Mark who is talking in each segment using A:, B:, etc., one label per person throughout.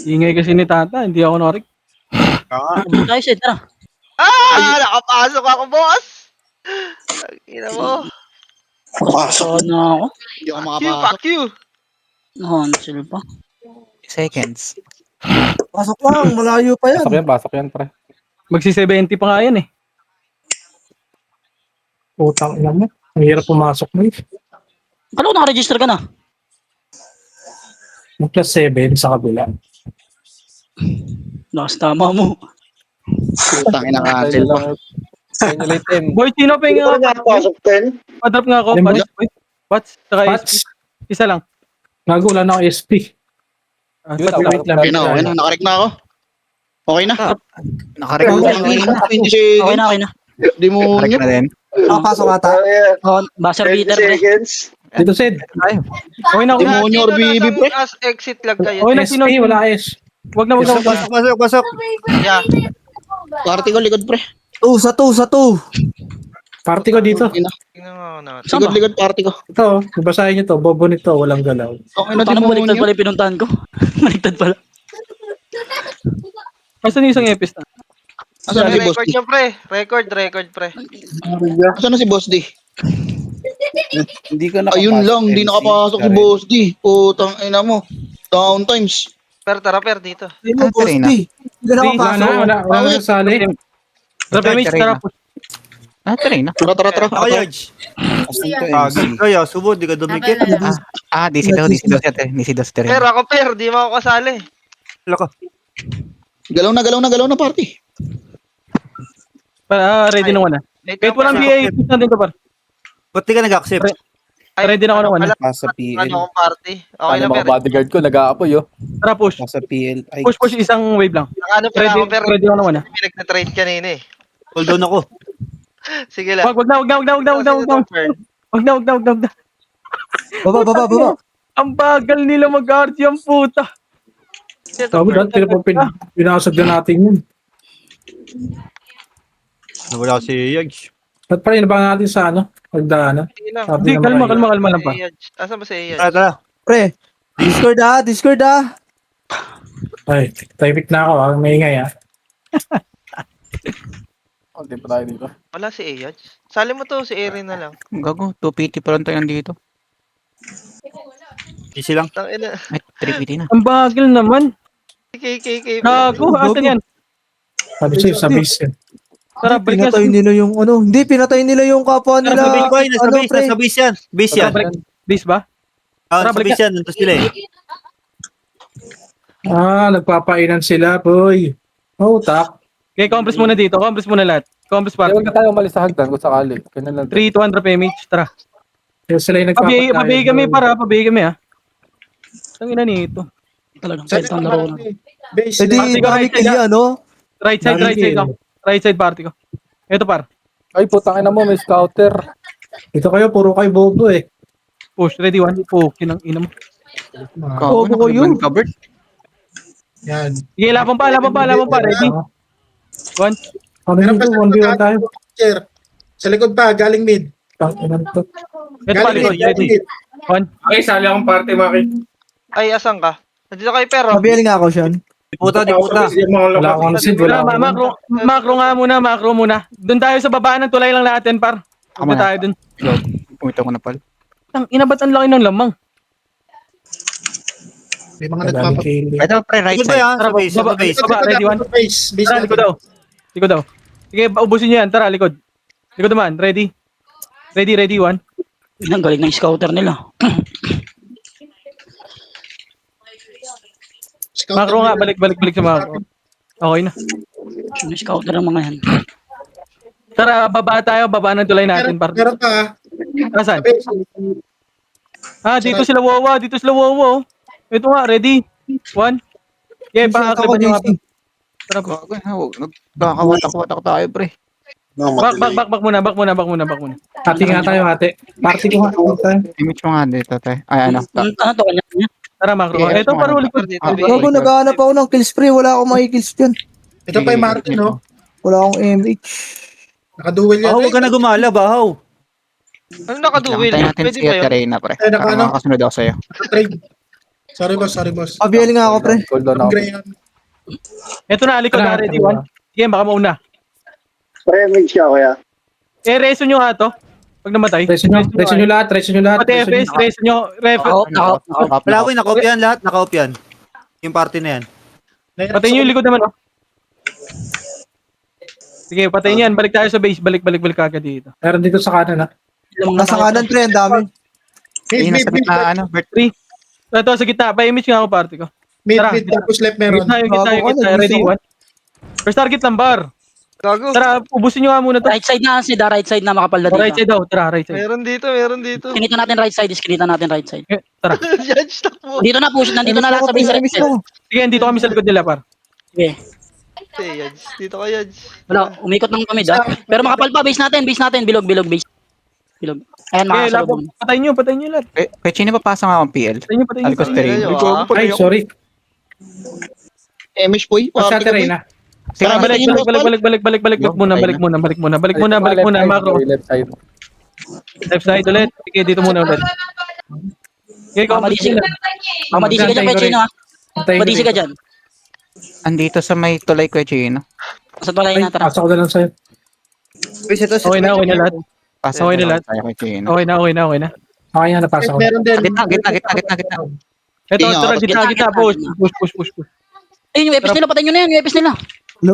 A: Ingay kasi ni Tata, hindi ako narik.
B: Tayo Sid, tara.
C: Nakapasok ako, boss! Ina mo.
B: Pasok na ako.
D: Hindi ako
C: Fuck
D: makapasok.
C: you!
B: Cancel pa.
E: Seconds.
F: Pasok lang, malayo pa yan.
G: Pasok yan, pre.
A: Magsi-70 pa nga yan eh.
H: Putang ina mo. Ang hirap pumasok mo eh.
B: Kala ko naka-register ka na.
H: Plus 7 sa kabila.
B: Lakas tama mo.
D: Putang ina cancel pa.
G: Simulate M.
A: Boy, sino pa yung
I: Pasok 10.
A: pa-drop nga ako?
H: Alam mo?
A: What's? Saka
H: Pats,
A: isa lang.
H: gago wala na ako SP.
A: Ah,
G: Yun,
A: Pats
G: wait
A: lang.
D: Okay na. Nakarek na ako. Okay na.
E: Nakarek
D: Putang ina, 20 seconds.
B: Okay na.
D: Demonyo.
E: na din.
F: Nakapasok ata.
B: Oh, buzzer
I: 30
B: beater, pre.
I: seconds.
H: Dito Sid.
A: Okay na, okay na.
D: Demonyo or BB, pre.
C: As exit lang kayo.
A: Okay na, sino?
H: SP, wala S.
A: Wag na.
F: Pasok.
C: Yeah.
D: Party ko likod, pre.
F: Sa two.
H: Party ko dito.
D: Ina.
C: Tingnan nga ako natin.
B: Saan ba?
D: Likod party ko.
H: Ito, babasahin nyo to. Bobo nito, walang galaw.
D: Okay na,
B: Paano mo baliktad
D: demonyo.
B: pala yung pinuntahan ko? Baliktad pala.
A: Asan yung isang epis na?
D: Asan na si Boss
C: Record
D: D?
C: nyo, pre. Record, pre.
D: Asan na si Boss D?
E: Hindi ka nakapasok.
D: Ayun lang, hindi nakapasok si Boss D. Putang ina mo. Down times.
C: Tara, dito.
F: Hindi mo, boss
E: Trina.
F: D. Hindi na
H: Wala
F: nakapasok.
H: na, wala na sasali.
A: Drop damage, tara push.
E: Try na.
D: Tara.
J: Ako, Yards. Pagod kayo, subod, di ka dumikit.
E: DC daw si ate.
C: Per, ako per. Di mo ako kasali.
J: Lako.
D: Galaw na party.
A: Ready na na. Kahit walang BA, push na din to par.
J: Ba't di ka nag-accept?
A: Ready na ako na una.
E: Pasa
C: Ano akong party? Okay
G: Ano
C: na,
G: mga
C: per.
G: bodyguard ko, nag-aapoy, oh.
A: Tara push.
E: Pasa PL. Ay,
A: Push, isang wave lang.
C: Ano pa ako, per?
A: Ready ako na una.
C: May nagtatrade kanina eh.
J: Hold down ako.
C: Sige lang.
A: Wag na.
F: Baba.
A: Ang bagal nila mag-RT ang puta.
H: Sabi dati, pinasag na natin yun.
J: Nawala si Yards.
H: Ba't pa rin ba natin sa ano? Pagdaanan.
C: Sige lang.
H: Sabi
A: Hindi,
H: naman kayo.
A: kalma lang pa.
C: Asan ba si Ian?
J: Tara.
F: Pre, Discord ah.
H: Ay, typic na ako, maingay ah.
G: Hindi pa tayo dito.
C: Wala si Ian. Sali mo to, si Erin na lang.
E: gago. 250 pa lang tayo nandito.
J: Easy lang.
C: Tangina.
E: Ay, 350 na.
A: Ang bagal naman.
C: KKK.
A: Gago, asan yan?
H: Sabi sa'yo, sa base yan.
A: Tara, balik na.
F: Pinatay nila yung ano. Hindi, pinatay nila yung kapwa nila.
J: Bitcoin, nasa base,
F: pre.
J: nasa base yan. Base yan.
A: Base ba?
J: Nasa base yan, nandun sila eh.
H: Nagpapainan sila, boy. Oh, tak.
A: Okay, compress muna dito. Compress muna lahat. Compress
G: Kaya
A: party.
G: huwag na tayo umalis sa hagdan kung sakali. Ganun lang.
A: 3 to 100 PMH. Tara.
H: Kaya sila yung nagpapakain.
A: Pabigay kami pabigay kami ha. Ang ina nito.
B: Talagang kahit ang laro na.
H: Base
F: Hindi,
A: Party ko,
F: dami
A: right side,
F: kili ano.
A: Right side ako. Right side party ko. Ito par.
G: Ay, putang ina mo, may scouter.
H: Ito kayo, puro kayo bobo eh.
A: Push, ready one. Okay ng ina mo.
E: Gago
F: Bobo ko yun.
E: covered.
H: Yan.
A: Sige, laban pa. Ready? One.
H: Ano yun to? 1v1 tayo.
I: Sa likod pa, galing mid.
H: Tanginan to.
A: Ito pa, likod. Ready? One.
H: Okay, sali akong party, Maki.
C: Ay, asan ka? Nandito kayo, pero.
F: Mabili nga ako siyan.
J: Di puta.
H: Wala akong nasid, wala akong
A: Macro muna. Doon tayo sa baba ng tulay lang natin, par. Punta tayo doon.
E: Pumita ko na pal.
A: Ang ina, ba't ang laki ng lamang?
I: May mga
H: Madami kill.
E: Ito, pre, right
J: Likod ba
E: side.
J: yan? Sa base, sa base.
A: Baba, ready one.
I: Base
A: Tara, likod daw. Likod daw. Sige, ubusin nyo yan. Tara, likod. Likod naman. Ready? Ready, one.
B: Ang galing ng scouter nila.
A: Macro nga, balik sa macro. Okay na.
B: Yung scouter ng mga yan.
A: Tara, baba tayo. Baba ng tulay natin, par.
I: Meron pa.
A: Asan? Dito sila wawa. Oh. Ito nga, ready? One. Okay, baka nyo nga. Tara po.
E: Gago na, huwag. Nagkakawatak-watak tayo, pre.
A: Back muna.
H: Hati nga tayo, hati. Party ko nga.
E: Image mo nga dito, te. Ay, ano.
B: Ano to, kanya?
A: Tara, macro. Ito, para ulit ko.
F: Bago naghahanap ako ng kill spree, wala akong makikills dyan.
I: Ito pa yung Martin, no?
F: Wala akong MH.
I: Nakaduel yan.
J: Huwag ka na gumala, bahaw.
C: Ano nakaduwil?
E: Tayo natin
C: Pwede
E: si
C: ba yun?
E: Katerina, pre.
I: Ay,
E: Para
I: ano?
E: makasunod ako sa'yo.
I: Trade. Sorry boss.
F: Pabiyaling nga ako, pre.
G: Gold down ako.
I: Graham.
A: Ito na, likod na, ready, one. Sige, baka mauna.
D: Pre-mage siya, kuya.
A: Reso nyo nga to. Pag namatay.
H: Reso nyo lahat.
A: Pati FS, reso nyo.
J: Wala ko yung naka-off yan lahat. Naka-off yan. Yung party na yan.
A: Patayin nyo yung likod naman, oh. Sige, patayin nyo yan. Balik tayo sa base. Balik kagad dito.
H: Meron dito sa kanan, ha?
F: Nasa kanan, pre, ang dami.
E: Ayun, nasa gitna, ano, Bert.
A: Ito, sa gitna. Pa-image nga ako party ko.
I: Mid,
A: Tara.
I: tapos left meron.
A: Gitna. Ready, one. First target lang, bar.
C: Gago.
A: Tara, ubusin nyo nga muna to.
B: Right side na kasi, right side na makapal na
A: Right
B: dito.
A: side daw. Tara, right side.
C: Meron dito.
B: Iskinita natin right side, right side.
A: Tara.
C: Judge, takbo.
B: Dito na push, nandito na lahat sa base.
F: Miss ko.
A: Sige, dito kami sa likod nila, par.
B: Sige.
C: Judge. Dito ka, Judge.
B: Wala, umikot ng kami da. Pero makapal pa, base natin, bilog, base. Bilog. Ayan,
A: Okay,
B: makasalubong.
A: patayin nyo lahat.
E: Kaya chino ba pasa nga akong PL?
A: Patayin nyo.
E: Alikos ka rin.
C: Ayun, ah.
H: Ay, sorry.
D: Mage boy.
H: Pasyate rin, ha?
A: Tara, balik muna, macro.
G: Left side.
A: Left side ulit. Sige, dito muna ulit. Okay,
B: Mamadisi ka. Mamadisi ka dyan, Pechino, ha? Mamadisi ka dyan.
E: Andito sa may tulay ko, chino.
B: Sa tulay na, tara.
H: Pasok ko na lang sa'yo.
A: Okay na lahat.
E: Pasa
A: Okay na lahat.
E: tayo kay chino.
A: Okay na.
H: Okay na, napasok ko.
I: Meron din.
E: Gitna.
A: Ito,
D: Tingnan
A: tara,
D: ako.
A: gitna. Push.
B: Ayun, yung epis nila, patayin nyo na yan, yung epis nila.
F: Hello?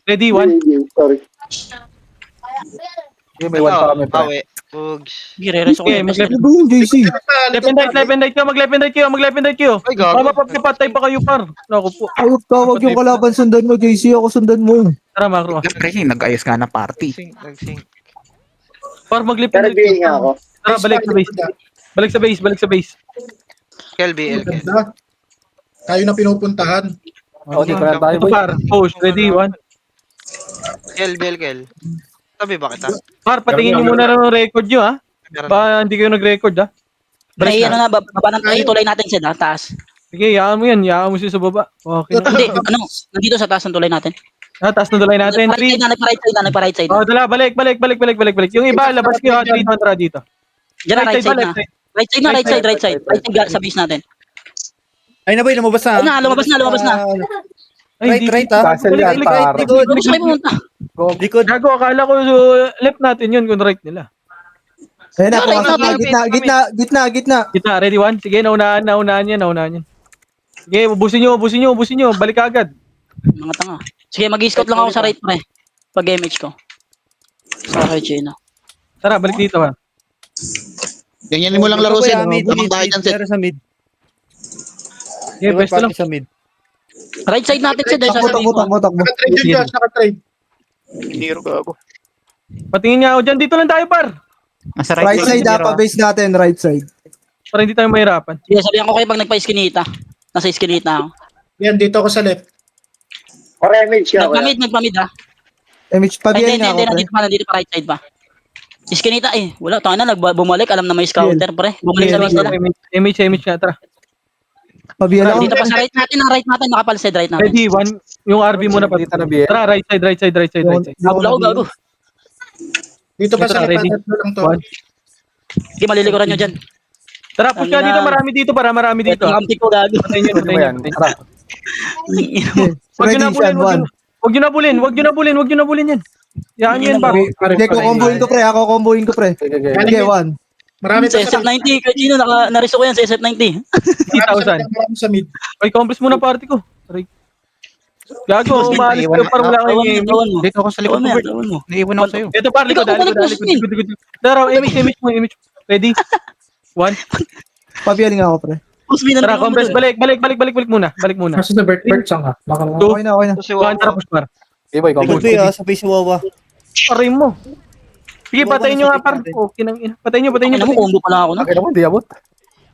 A: Ready, one.
D: Sorry.
G: May one pa kami, pre.
C: Awe. Pugs.
B: Gire-reso ko
A: Okay,
B: yung epis
A: mag-left
F: Ano ba yun, JC?
A: and right kayo.
C: Ay, gago.
A: Mapapatay pa kayo, par. Naku po.
F: Ayop ka, wag yung kalaban sundan mo, JC. Ako sundan mo.
A: Tara, macro.
E: Pre, nag-ayos ka na party.
C: Nagsing.
A: Par, mag-left and right kayo. Tara, balik sa base.
C: Kelby.
I: Ganda. Tayo na pinupuntahan.
G: Oh, dito na tayo,
A: Ito,
G: boy.
A: par. Push. Ready, one.
C: Kel. Tabi ba kita?
A: Par, patingin nyo muna ng record nyo, ha?
C: Meron.
A: Ba, hindi kayo nag-record, ha?
B: May ano na, baba ng tayo, tulay natin siya, taas.
A: Sige, yaan mo yan. Yaan mo siya sa baba. Okay na.
B: Hindi, nandito sa taas ng tulay natin.
A: Taas na tulay natin. 3.
B: Nagpa-right side na.
A: Oh, dala, balik. Yung iba, labas kayo, ha? 3 tara dito.
B: Diyan na, right side na. Right side, right side sa base natin.
J: Ay na boy, lumabas na.
B: Ayun na, lumabas na.
A: Ay, hindi.
J: Right, ha?
G: Castle yan, par.
B: Gusto kayo pumunta.
J: Likod.
A: Gago, akala ko left natin yun kung right nila.
F: Ayun na,
B: Right,
F: pumasok na.
B: right.
F: Gitna.
A: Kita, ready, one? Sige, naunahan yan. Sige, ubusin nyo. Balik agad.
B: Mga tanga. Sige, mag-scout lang ako sa right, pre. Pag-image ko. Sa right, Chino.
A: Tara, balik dito, ha?
D: Ganyanin mo lang laro, Sen. Lamang tayo dyan, Sen.
J: Meron sa mid.
A: Sige, best lang.
J: Sa mid.
B: Right side natin siya, dahil sasabihin ko.
F: Takbo.
I: Nakatrade yun, Josh. Nakatrade.
E: Hero gago.
A: Patingin nga ako dyan. Dito lang tayo, par.
E: Nasa
F: Right side, pa-base natin, right side.
A: Para hindi tayo mahirapan.
B: Sige, sabihan ko kayo pag nagpa-iskinita. Nasa iskinita ako.
I: Yan, dito ako sa left.
B: Nagpamid ha.
F: Image,
B: Ay,
F: pabiyaling
B: hindi,
F: nga ako, pre.
B: nandito pa right side pa. Iskinita eh. Wala, tayo na, bumalik. Alam na may scouter, pre. Bumalik sa base nila.
A: Image nga, tara.
F: Pabiyaling ako.
B: Dito pa sa right natin, nakapal side right natin.
A: Ready, one. Yung RV muna pa.
G: Dito na, BL.
A: Tara, right side.
B: Gago.
I: Dito pa sa
A: Ready?
I: left. Tatlo lang to.
A: One.
B: Sige, malilikuran nyo dyan.
A: Tara, push ka dito. Marami dito.
B: Ang amtik ko, gago.
A: Patayin nyo.
G: Ano ba yan? Tara.
A: Huwag nyo na bulin yan. Yan yan, par.
F: Hindi, kukombohin ko, pre. Ako kombohin ko, pre.
G: Sige.
F: Sige, one.
I: Marami
B: Sa
I: pa
B: SF90, kay Gino, nariso ko yan sa SF90.
A: 3,000.
I: Marami sa mid.
A: Ay, complex muna party ko. Aray. Gago, umaalis ko para wala kang game.
E: Dito ako sa likod mo, Bert. Naiwan ako sa'yo.
A: Ito par, likod. Tara, image mo. Ready? One.
F: Pabiyaling ako, pre.
A: Tara, compress. Balik muna.
H: Kasi na Bert saan ka? Baka lang.
A: Two.
F: Okay na.
C: Ito si
A: One, tara, push par.
G: Okay, boy,
J: Likod
G: combo.
J: boy, sa base wawa.
A: Aray mo. Sige, patayin nyo nga par. Okay, nang ina. Patayin nyo.
B: Ano mo, combo pala ako na.
G: Okay naman, di abot.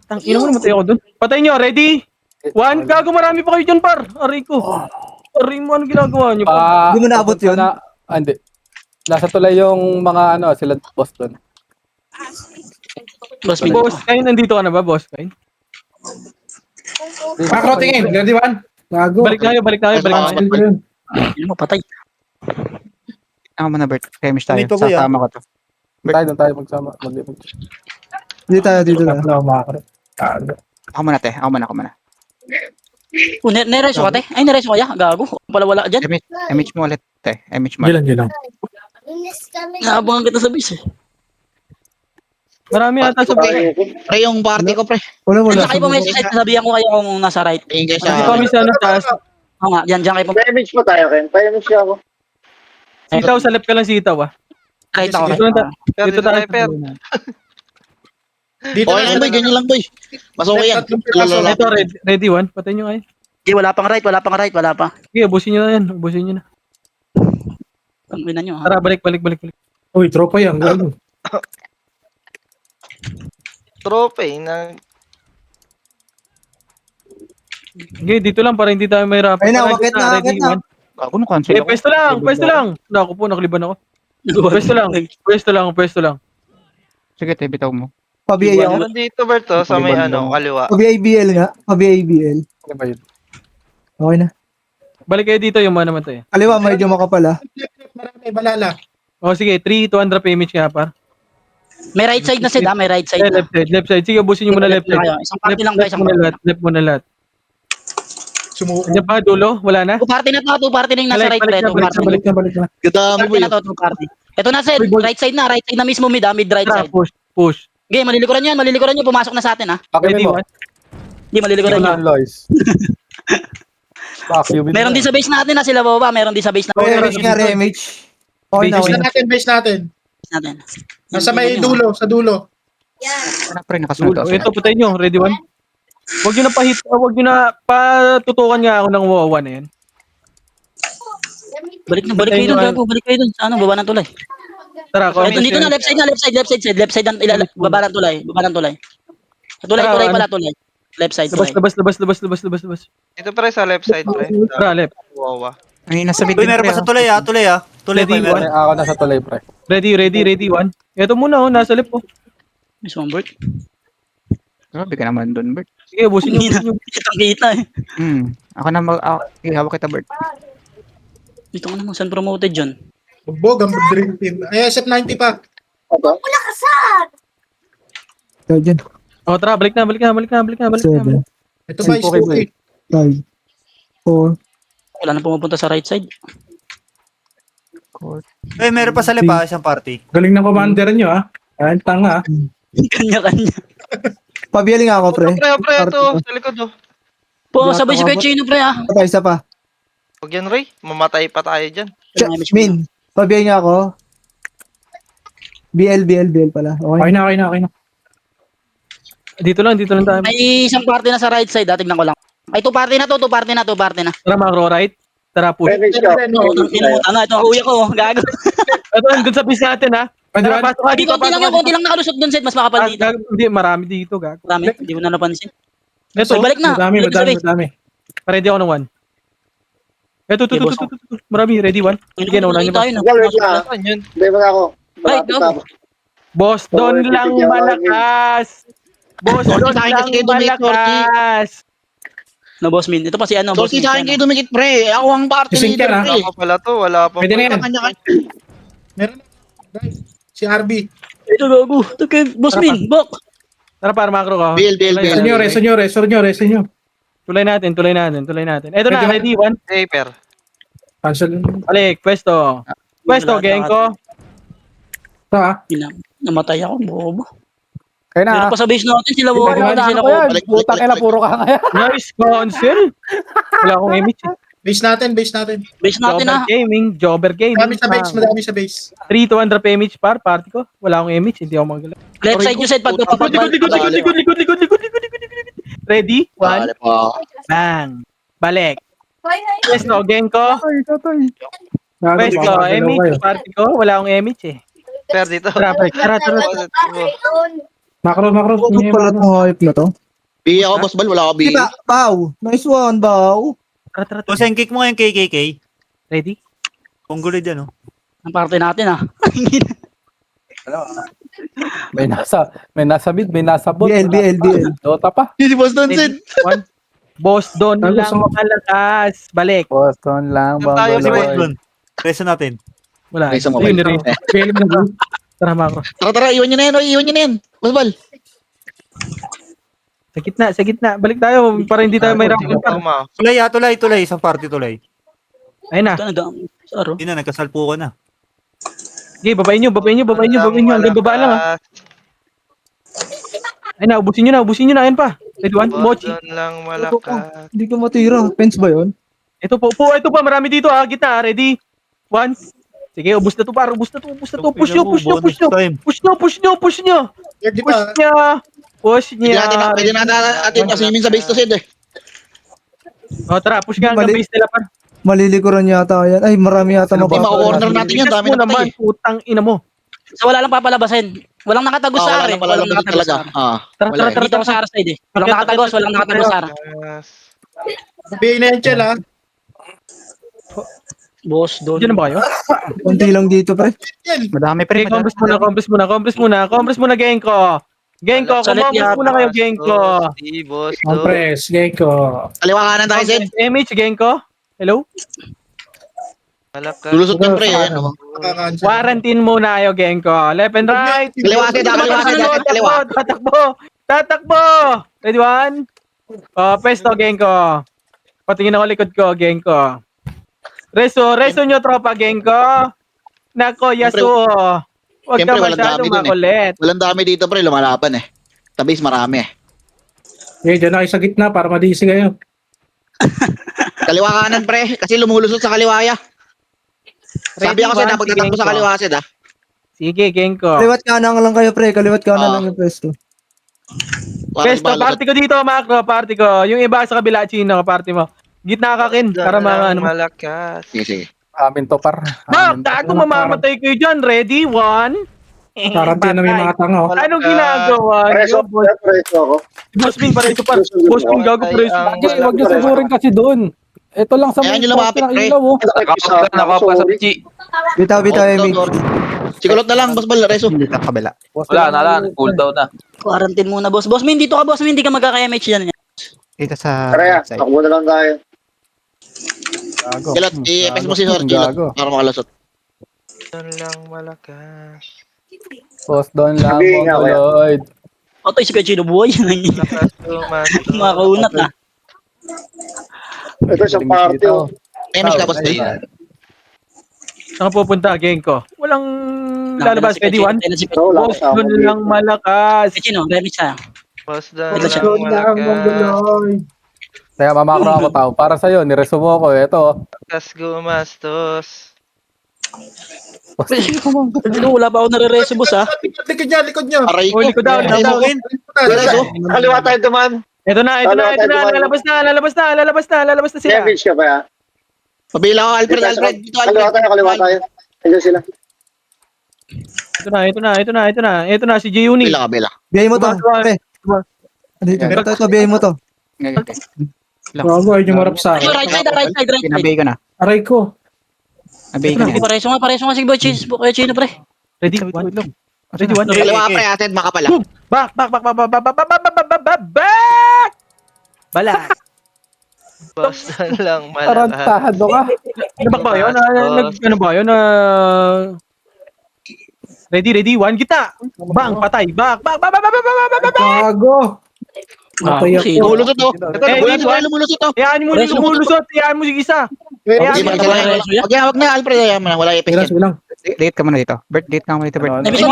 A: Tang ina mo namatay ako dun. Patayin nyo, ready? One, gago, marami pa kayo dyan par. Aray ko. Aray mo, ano ginagawa nyo par?
F: Hindi mo naabot yun?
G: Hindi. Nasa tulay yung mga sila boss doon.
A: Boss Kain, nandito ka na ba, Boss Kain?
H: Macro tingin. Ready, one? Gago.
A: Balik tayo.
B: Ano mo, patay.
E: Tama mo na, Bert. Chemist tayo.
J: Dito, kuya.
E: Sasama ko to.
G: Doon tayo magsama.
F: Dito na.
H: Macro. Gago.
E: Ako muna, te. Ako muna.
B: Oh, nereso ka, te? Ay, nereso kaya? Gago. Pala wala ka dyan.
E: MH mo ulit, te. MH mo.
H: Yun lang.
B: Naabangan kita sa base eh.
A: Marami ata sa
D: Pre, yung party ko, pre.
F: Wala, wala.
B: Diyan kayo po may side, sabihan ko kayo kung nasa right.
D: Tingin kayo
A: Hindi
D: sa...
A: kami sa ano taas.
B: Oo nga, diyan kayo po.
I: Pa-image mo tayo, Ken. Pa-image ako.
A: Sitaw, sa left ka lang sitaw ah.
B: Right ako.
A: Dito lang ta-
C: Per,
A: Dito
C: dito
A: tayo.
C: tayo, Per.
I: Dito
D: Okay lang, boy. Ganyan lang, boy. Mas okay yan. Lalala.
A: Ito, ready one. Patay nyo kayo.
B: Hindi, wala pang right, wala pa.
A: Sige, ubusin nyo na yan. Ubusin nyo na.
B: Tangina nyo, ha?
A: Tara, balik.
H: Uy, tropa yan. Gago.
C: Tropa eh. Na...
A: Sige, dito lang para hindi tayo mahirapan.
F: Ayun na,
A: Tara,
F: wakit
A: dito
F: na,
A: ready
F: wakit na.
A: one.
E: Ako nung cancel
A: Eh,
E: ako.
A: pwesto lang. Naku po, nakaliban ako. Pwesto lang.
E: Sige, te. Bitaw mo.
F: Pa-BA ako.
C: Meron dito, Bert, oh, sa may ano, kaliwa.
F: Pa-BABL nga. Pa-BABL.
G: Ano ba yun?
F: Okay na.
A: Balik kayo dito, yung mga naman tayo.
F: Kaliwa, medyo makapal ah.
I: Marami, balala.
A: O sige, 3, 200 image nga par.
B: May right side na sila, may right side na.
A: Left side. Sige, ubusin nyo muna left side.
B: Kayo. Isang party lang kayo, isang
A: muna
B: party.
A: lahat. Left muna lahat.
I: Sumuko.
A: Andiyan pa, dulo? Wala na?
B: Two party na to, two party na yung nasa right, pre. Two party.
F: Balik na.
D: Kadami, boy.
B: Party na to, two party. Ito na, sir. Right side na mismo, mid right
A: Tara,
B: side.
A: push.
B: Okay, malilikuran nyo yan, pumasok na sa atin, ha?
G: Pakibin
A: Ready
G: mo.
A: one.
B: Hindi, malilikuran nyo.
G: Wala, Lois. Pakibin mo.
B: Meron din sa base natin, ha, sila Boba. Meron din sa base
F: Re-MH nga, re-MH. Okay na,
I: Base
F: okay na.
I: natin, base natin.
B: natin.
I: Nasa may dulo, sa dulo.
E: Ano, pre, nakasunod ako.
A: Ito, putay nyo. Ready one. Huwag nyo na huwag nyo na patutukan nga ako ng wawa na yan.
B: Balik kayo doon, gago. Balik kayo doon. Sa ano, baba ng tulay.
A: Tara,
B: Ito, dito na, left side ng baba ng tulay. Tulay pala, tulay. Left side, tulay.
A: Labas.
C: Dito, pre, sa left side, pre.
A: Tara, left.
C: Wawa.
E: Ay, nasa mid
J: Uy,
E: din,
J: meron
E: pre,
J: pa sa
E: ah.
J: tulay, ha? Tulay pa,
A: Ready,
J: meron.
G: Ako nasa tulay, pre.
A: Ready one. Ito muna, nasa left po.
B: Miss Wambert.
E: Grabe ka naman doon, Bert.
A: Sige, ubusin nyo.
B: Kitang-kita eh.
E: Ako na hawak kita, Bert.
B: Dito ka naman, saan promoted dyan?
I: Bog, ang dream team. Ay, SF90 pa.
F: Tayo dyan.
A: O, tara, balik na.
F: 7,
I: Ito ba,
G: Okay, boy.
I: Spooky?
F: 5, 4.
B: Wala na pumupunta sa right side.
J: Uy, meron pa sa lipa, isang party.
H: Galing ng commander nyo, ah. Ang tanga, ah.
B: Kanya-kanya.
F: Pa-BL nga ako, pre.
C: Pre, ito. Sa likod, oh.
B: Po, sabay si Kuya Chino, pre, ha?
F: Isa pa.
C: Huwag yan, Ray. Mamatay pa tayo dyan.
F: Min, pa-BL nga ako. BL pala. Okay.
H: Okay na.
A: Dito lang tayo.
B: May isang party na sa right side, tignan ko lang. Ay, two party na.
A: Tara, macro right. Tara, push.
B: Ano, ito ang kuya ko, gago.
A: Ito, dun sa base natin, ha. Tara, pasok ka
B: Hindi,
A: dito.
B: konti lang nakalusot dun, Seth, mas makapal dito.
A: Hindi, marami dito, gag.
B: Marami, hindi ko na napansin.
A: Ito,
B: So, balik na.
H: Madami.
A: ready ako ng one. Ito. Marami, ready one. Sige, nauna nyo ba?
B: Tayo, no?
C: Saan yun?
B: Ay, gago.
A: Boss, doon lang malakas. Boss,
D: Sorry,
A: doon
D: sa akin
A: lang
D: kasi kayo dumikit,
A: malakas.
B: No, boss Min. Ito pa si ano, boss
D: Sorry
B: Min.
D: sa akin kayo dumikit, pre. Ako ang party
H: Sising
D: leader,
H: ka na.
D: pre.
C: Wala pa pala to. Wala pa.
H: Pwede na yan.
D: Kanya-kanya.
I: Meron. Si RB.
B: Ito, gago. Ito kay boss Min. Bok.
A: Tara, para macro ka.
D: BL.
H: Senyore.
A: Tulay natin. Ito na, ready one.
C: Paper.
H: Cancel.
A: Balik, pwesto. Genko.
H: Ito, ah.
B: Namatay ako, bobo.
G: Kaya na.
B: Meron pa sa base natin, sila bobo.
G: Wala
B: Sila
G: ko yan.
D: Balik.
G: Putang ina, puro ka kaya.
A: Nice cancel. Wala akong image.
I: Base natin.
B: Base natin, ha?
A: Jobber Gaming.
I: Madami sa base.
A: 3 to 100 image party ko. Wala akong image, hindi ako magaling.
B: Left side yung side,
A: Likod. Ready? One, bang. Balik. Pwesto, Genko. Pwesto, image, party ko. Wala akong image eh.
C: Per dito.
A: Tara.
H: Macro.
F: Good pala itong hype na to.
D: B ako, boss Bal. Wala ako B.
F: Diba? Pau. Nice one, Pau.
A: Tara.
J: O, send kick mo yung KKK.
A: Ready?
J: Kung gulo dyan, oh.
B: Ang party natin, ha?
G: May nasa mid, may nasa bot.
F: BL.
G: Dota pa.
D: Hindi, boss Don,
A: Ready? One. Boss, doon
H: Ano,
A: lang malakas. Balik.
G: Boston lang,
C: Saan tayo,
J: Si
G: Bangaloy.
J: West doon. Preso natin.
A: Wala.
D: Raise mo,
A: Yun,
D: Bal.
A: Tara, macro.
D: Tara, iwan nyo na yan. Boss Bal.
A: Sa gitna. Balik tayo para hindi tayo may
C: Sige,
A: round par.
C: tama.
J: Tulay. Isang party tulay.
A: Ayun na.
B: Ito na, Saro.
J: Hindi na, nagkasalpo ko na.
A: Okay, babayin nyo. Hanggang baba lang ha. Ayun na, ubusin nyo na. Ayun pa. Red one, Mochi.
C: Doon lang malakas.
F: Hindi ko matira. Fence ba yun?
A: Ito po, marami dito ha. Gitna, ready? One. Sige, ubus na to par. Push nyo.
I: Ready pa.
A: Push niya.
D: Pwede natin asimin sa base to Sid eh.
A: O tara, push ka hanggang
F: Mali.
A: base nila par.
F: Malilikuran yata yan. Ay, marami yata
D: Hindi, ma-corner natin yan.
A: Bigas
D: Dami
A: mo
D: na
A: naman,
D: patay.
A: putang ina mo.
B: So wala lang papalabasin. Walang nakatagos sa
D: Wala
B: are.
D: na pala
B: Walang nakatagos
D: talaga.
B: sa are.
A: Tara,
D: Wala
A: tara,
D: eh.
B: Dito ako sa are side eh. Walang nakatagos, walang nakatagos sa are.
I: Sabihin na yan, Chel, ha?
B: Boss, doon.
A: Diyan na ba kayo?
F: Konti lang dito, pre.
I: Yan.
E: Madami pre.
A: Okay, compress muna, Genko. Genko,
B: Salit
A: compress
B: yan.
A: muna kayo, Genko.
C: Si boss.
H: Compress, Gecko.
D: Kaliwa kanan tayo Sid.
A: MH, Genko. Hello?
C: Malakas.
D: Lulusot yung pre. Ano?
I: Nakakansel.
A: Quarantine muna kayo, Genko. Left and right.
D: Kaliwa Sid, kaliwa.
A: Tatakbo. Ready one? Pesto, Genko. Patingin ako likod ko, Genko. Reso nyo, tropa, Genko. Nako, Yasuo. Huwag ka
D: Siyempre, walang
A: masyadong
D: dami dun eh.
A: makulit.
D: Walang dami dito pre, lumalapan eh. Tabis marami eh.
H: Okay, dyan na kayo sa gitna para madisi kayo.
D: Kaliwa kanan pre, kasi lumulusot sa kaliwaya. Sabi ako Sid, dapat tatakbo sa kaliwa Sid ah.
A: Sige, Genko.
F: Kaliwat kanan lang kayo, pre. Kaliwat kanan lang yung pwesto.
A: Pesto, party ko dito, Macro, party ko. Yung iba sa kabila, Chino, party mo. Gitna ka, Kin, para mga ano.
C: Malakas.
D: Sige.
G: Amin to par.
A: Bak, tago mamamatay kayo dyan. Ready? One.
H: Quarantine na may mga tanga. Oh.
A: Anong ginagawa nyo? Boss Min, pareso pa. Boss Min, gago pareso.
G: Lagi, huwag niyo sigurin kasi doon. Ito lang sa
D: Ayan
G: may
D: yung lumapit,
G: ng
D: pre.
G: ilaw oh.
C: Nakapasok si
F: Bitaw, MH.
D: Sikulot na lang, Boss Bal, Reso.
E: Dito sa kabila.
C: cooldown na.
B: Quarantine muna, boss. Boss Min, dito ka, boss Min. Hindi ka magkaka-MH yan.
E: Dito sa side.
D: muna lang tayo.
G: Gago.
D: Kilot, i-epes mo si Sor, Kilot,
G: Gago.
D: para makalusot.
C: Doon lang malakas.
G: Boss doon lang, Mongoloid.
B: Otoy, si Kachino buhay.
C: Lakas tumato.
B: Makaunat na.
H: Ito sa party.
D: Emis ka, Boss Day.
A: Saan ka pupunta, Genko? Walang lalabas. Ready? One.
B: Si Kachino.
A: Boss, doon lang malakas.
B: Kachino, remix ha.
C: Boss doon
B: Ito siya.
C: lang malakas.
G: Kaya mamakro ako tao. Para sa'yo, niresumo ko. Ito.
C: Lakas gumastos.
B: Ito, wala pa ako nare-reso, boss ha.
I: Likod niya.
D: Aray ko.
A: Huli ko daw.
D: Reso.
H: Kaliwa tayo duman.
A: Ito na. Lalabas na sila.
H: ka ba ya?
D: Pabila ko, Alfred. Dito, Alfred.
H: kaliwa tayo. Andiyan sila.
A: Ito na, si J-Uni.
D: Bila.
F: Biyay mo to,
A: Gumagawa.
F: pre. Ito, biyay mo to.
H: Bago ay yung marap sa
B: Ito,
H: akin.
B: right side.
E: Pinabay ko na.
H: Aray ko.
E: Nabay ko na.
B: Hindi, pareso nga. Sige, boy, cheese. Kachino, pre.
A: Ready? One. Ready? One.
D: Kaliwa pre, Ated, makapala.
A: Back! Balas!
C: Boss doon lang malakas.
G: Tarantado ka.
A: Ano ba yun? Ano ba yun? Ready? One, kita! Bang! Patay! Back!
H: Bago. Matay ako.
D: Lumulusot to. Lumulusot to.
A: Hayaan mo si isa!
D: Wag na, Alfred. Wala epes
H: Pilas
D: yan.
H: lang.
E: Date ka muna dito. Bert, date ka muna dito, Bert.
B: Nemis mo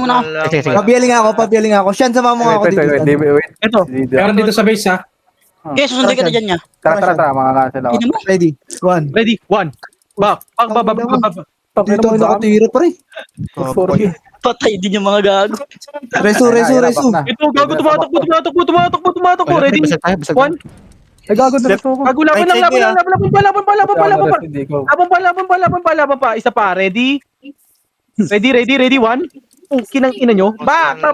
B: muna ako.
E: Sige.
F: Pabiyaling ako. Siyan, sama mo ako dito.
G: Wait.
A: Ito.
H: Meron dito sa base ha.
B: Okay, susunod ka na dyan niya.
G: Tara, makakancel ako.
B: Hindi mo.
F: Ready? One.
A: Ready? One! Back!
F: Dito ako nakatira, pre.
B: Patay din yung mga gago.
F: Reso.
A: Ito, gago, tumatakbo. Ready? One!
G: Ay, gago na ito ko.
A: Gago, laban pa. Isa pa, ready? Ready? One! Kinang ina nyo. Back!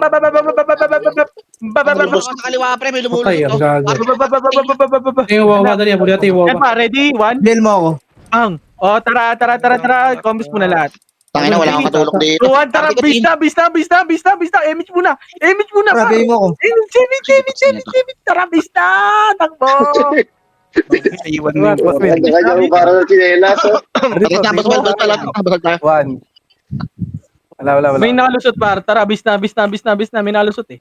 D: Lumulusot sa kaliwa pre, may
H: Patay, ang
D: lumulusot to.
H: gago. Yung wawa dali, muli natin yung
A: Yan
H: wawa.
A: pa, ready? One!
F: Biyay mo ako.
A: Bang! O, tara. Combos muna lahat.
D: Tangina, wala akong katulog dito.
A: One, tara, bista. Image muna.
F: Tara, biyay mo ako.
A: Image. Tara, bista. Takbo.
E: Iwan mo.
H: Para sa chinelas.
D: Bakit na, Boss Bal, basal tayo.
G: One. Wala.
A: May nalusot par. Tara, bista. May nalusot eh.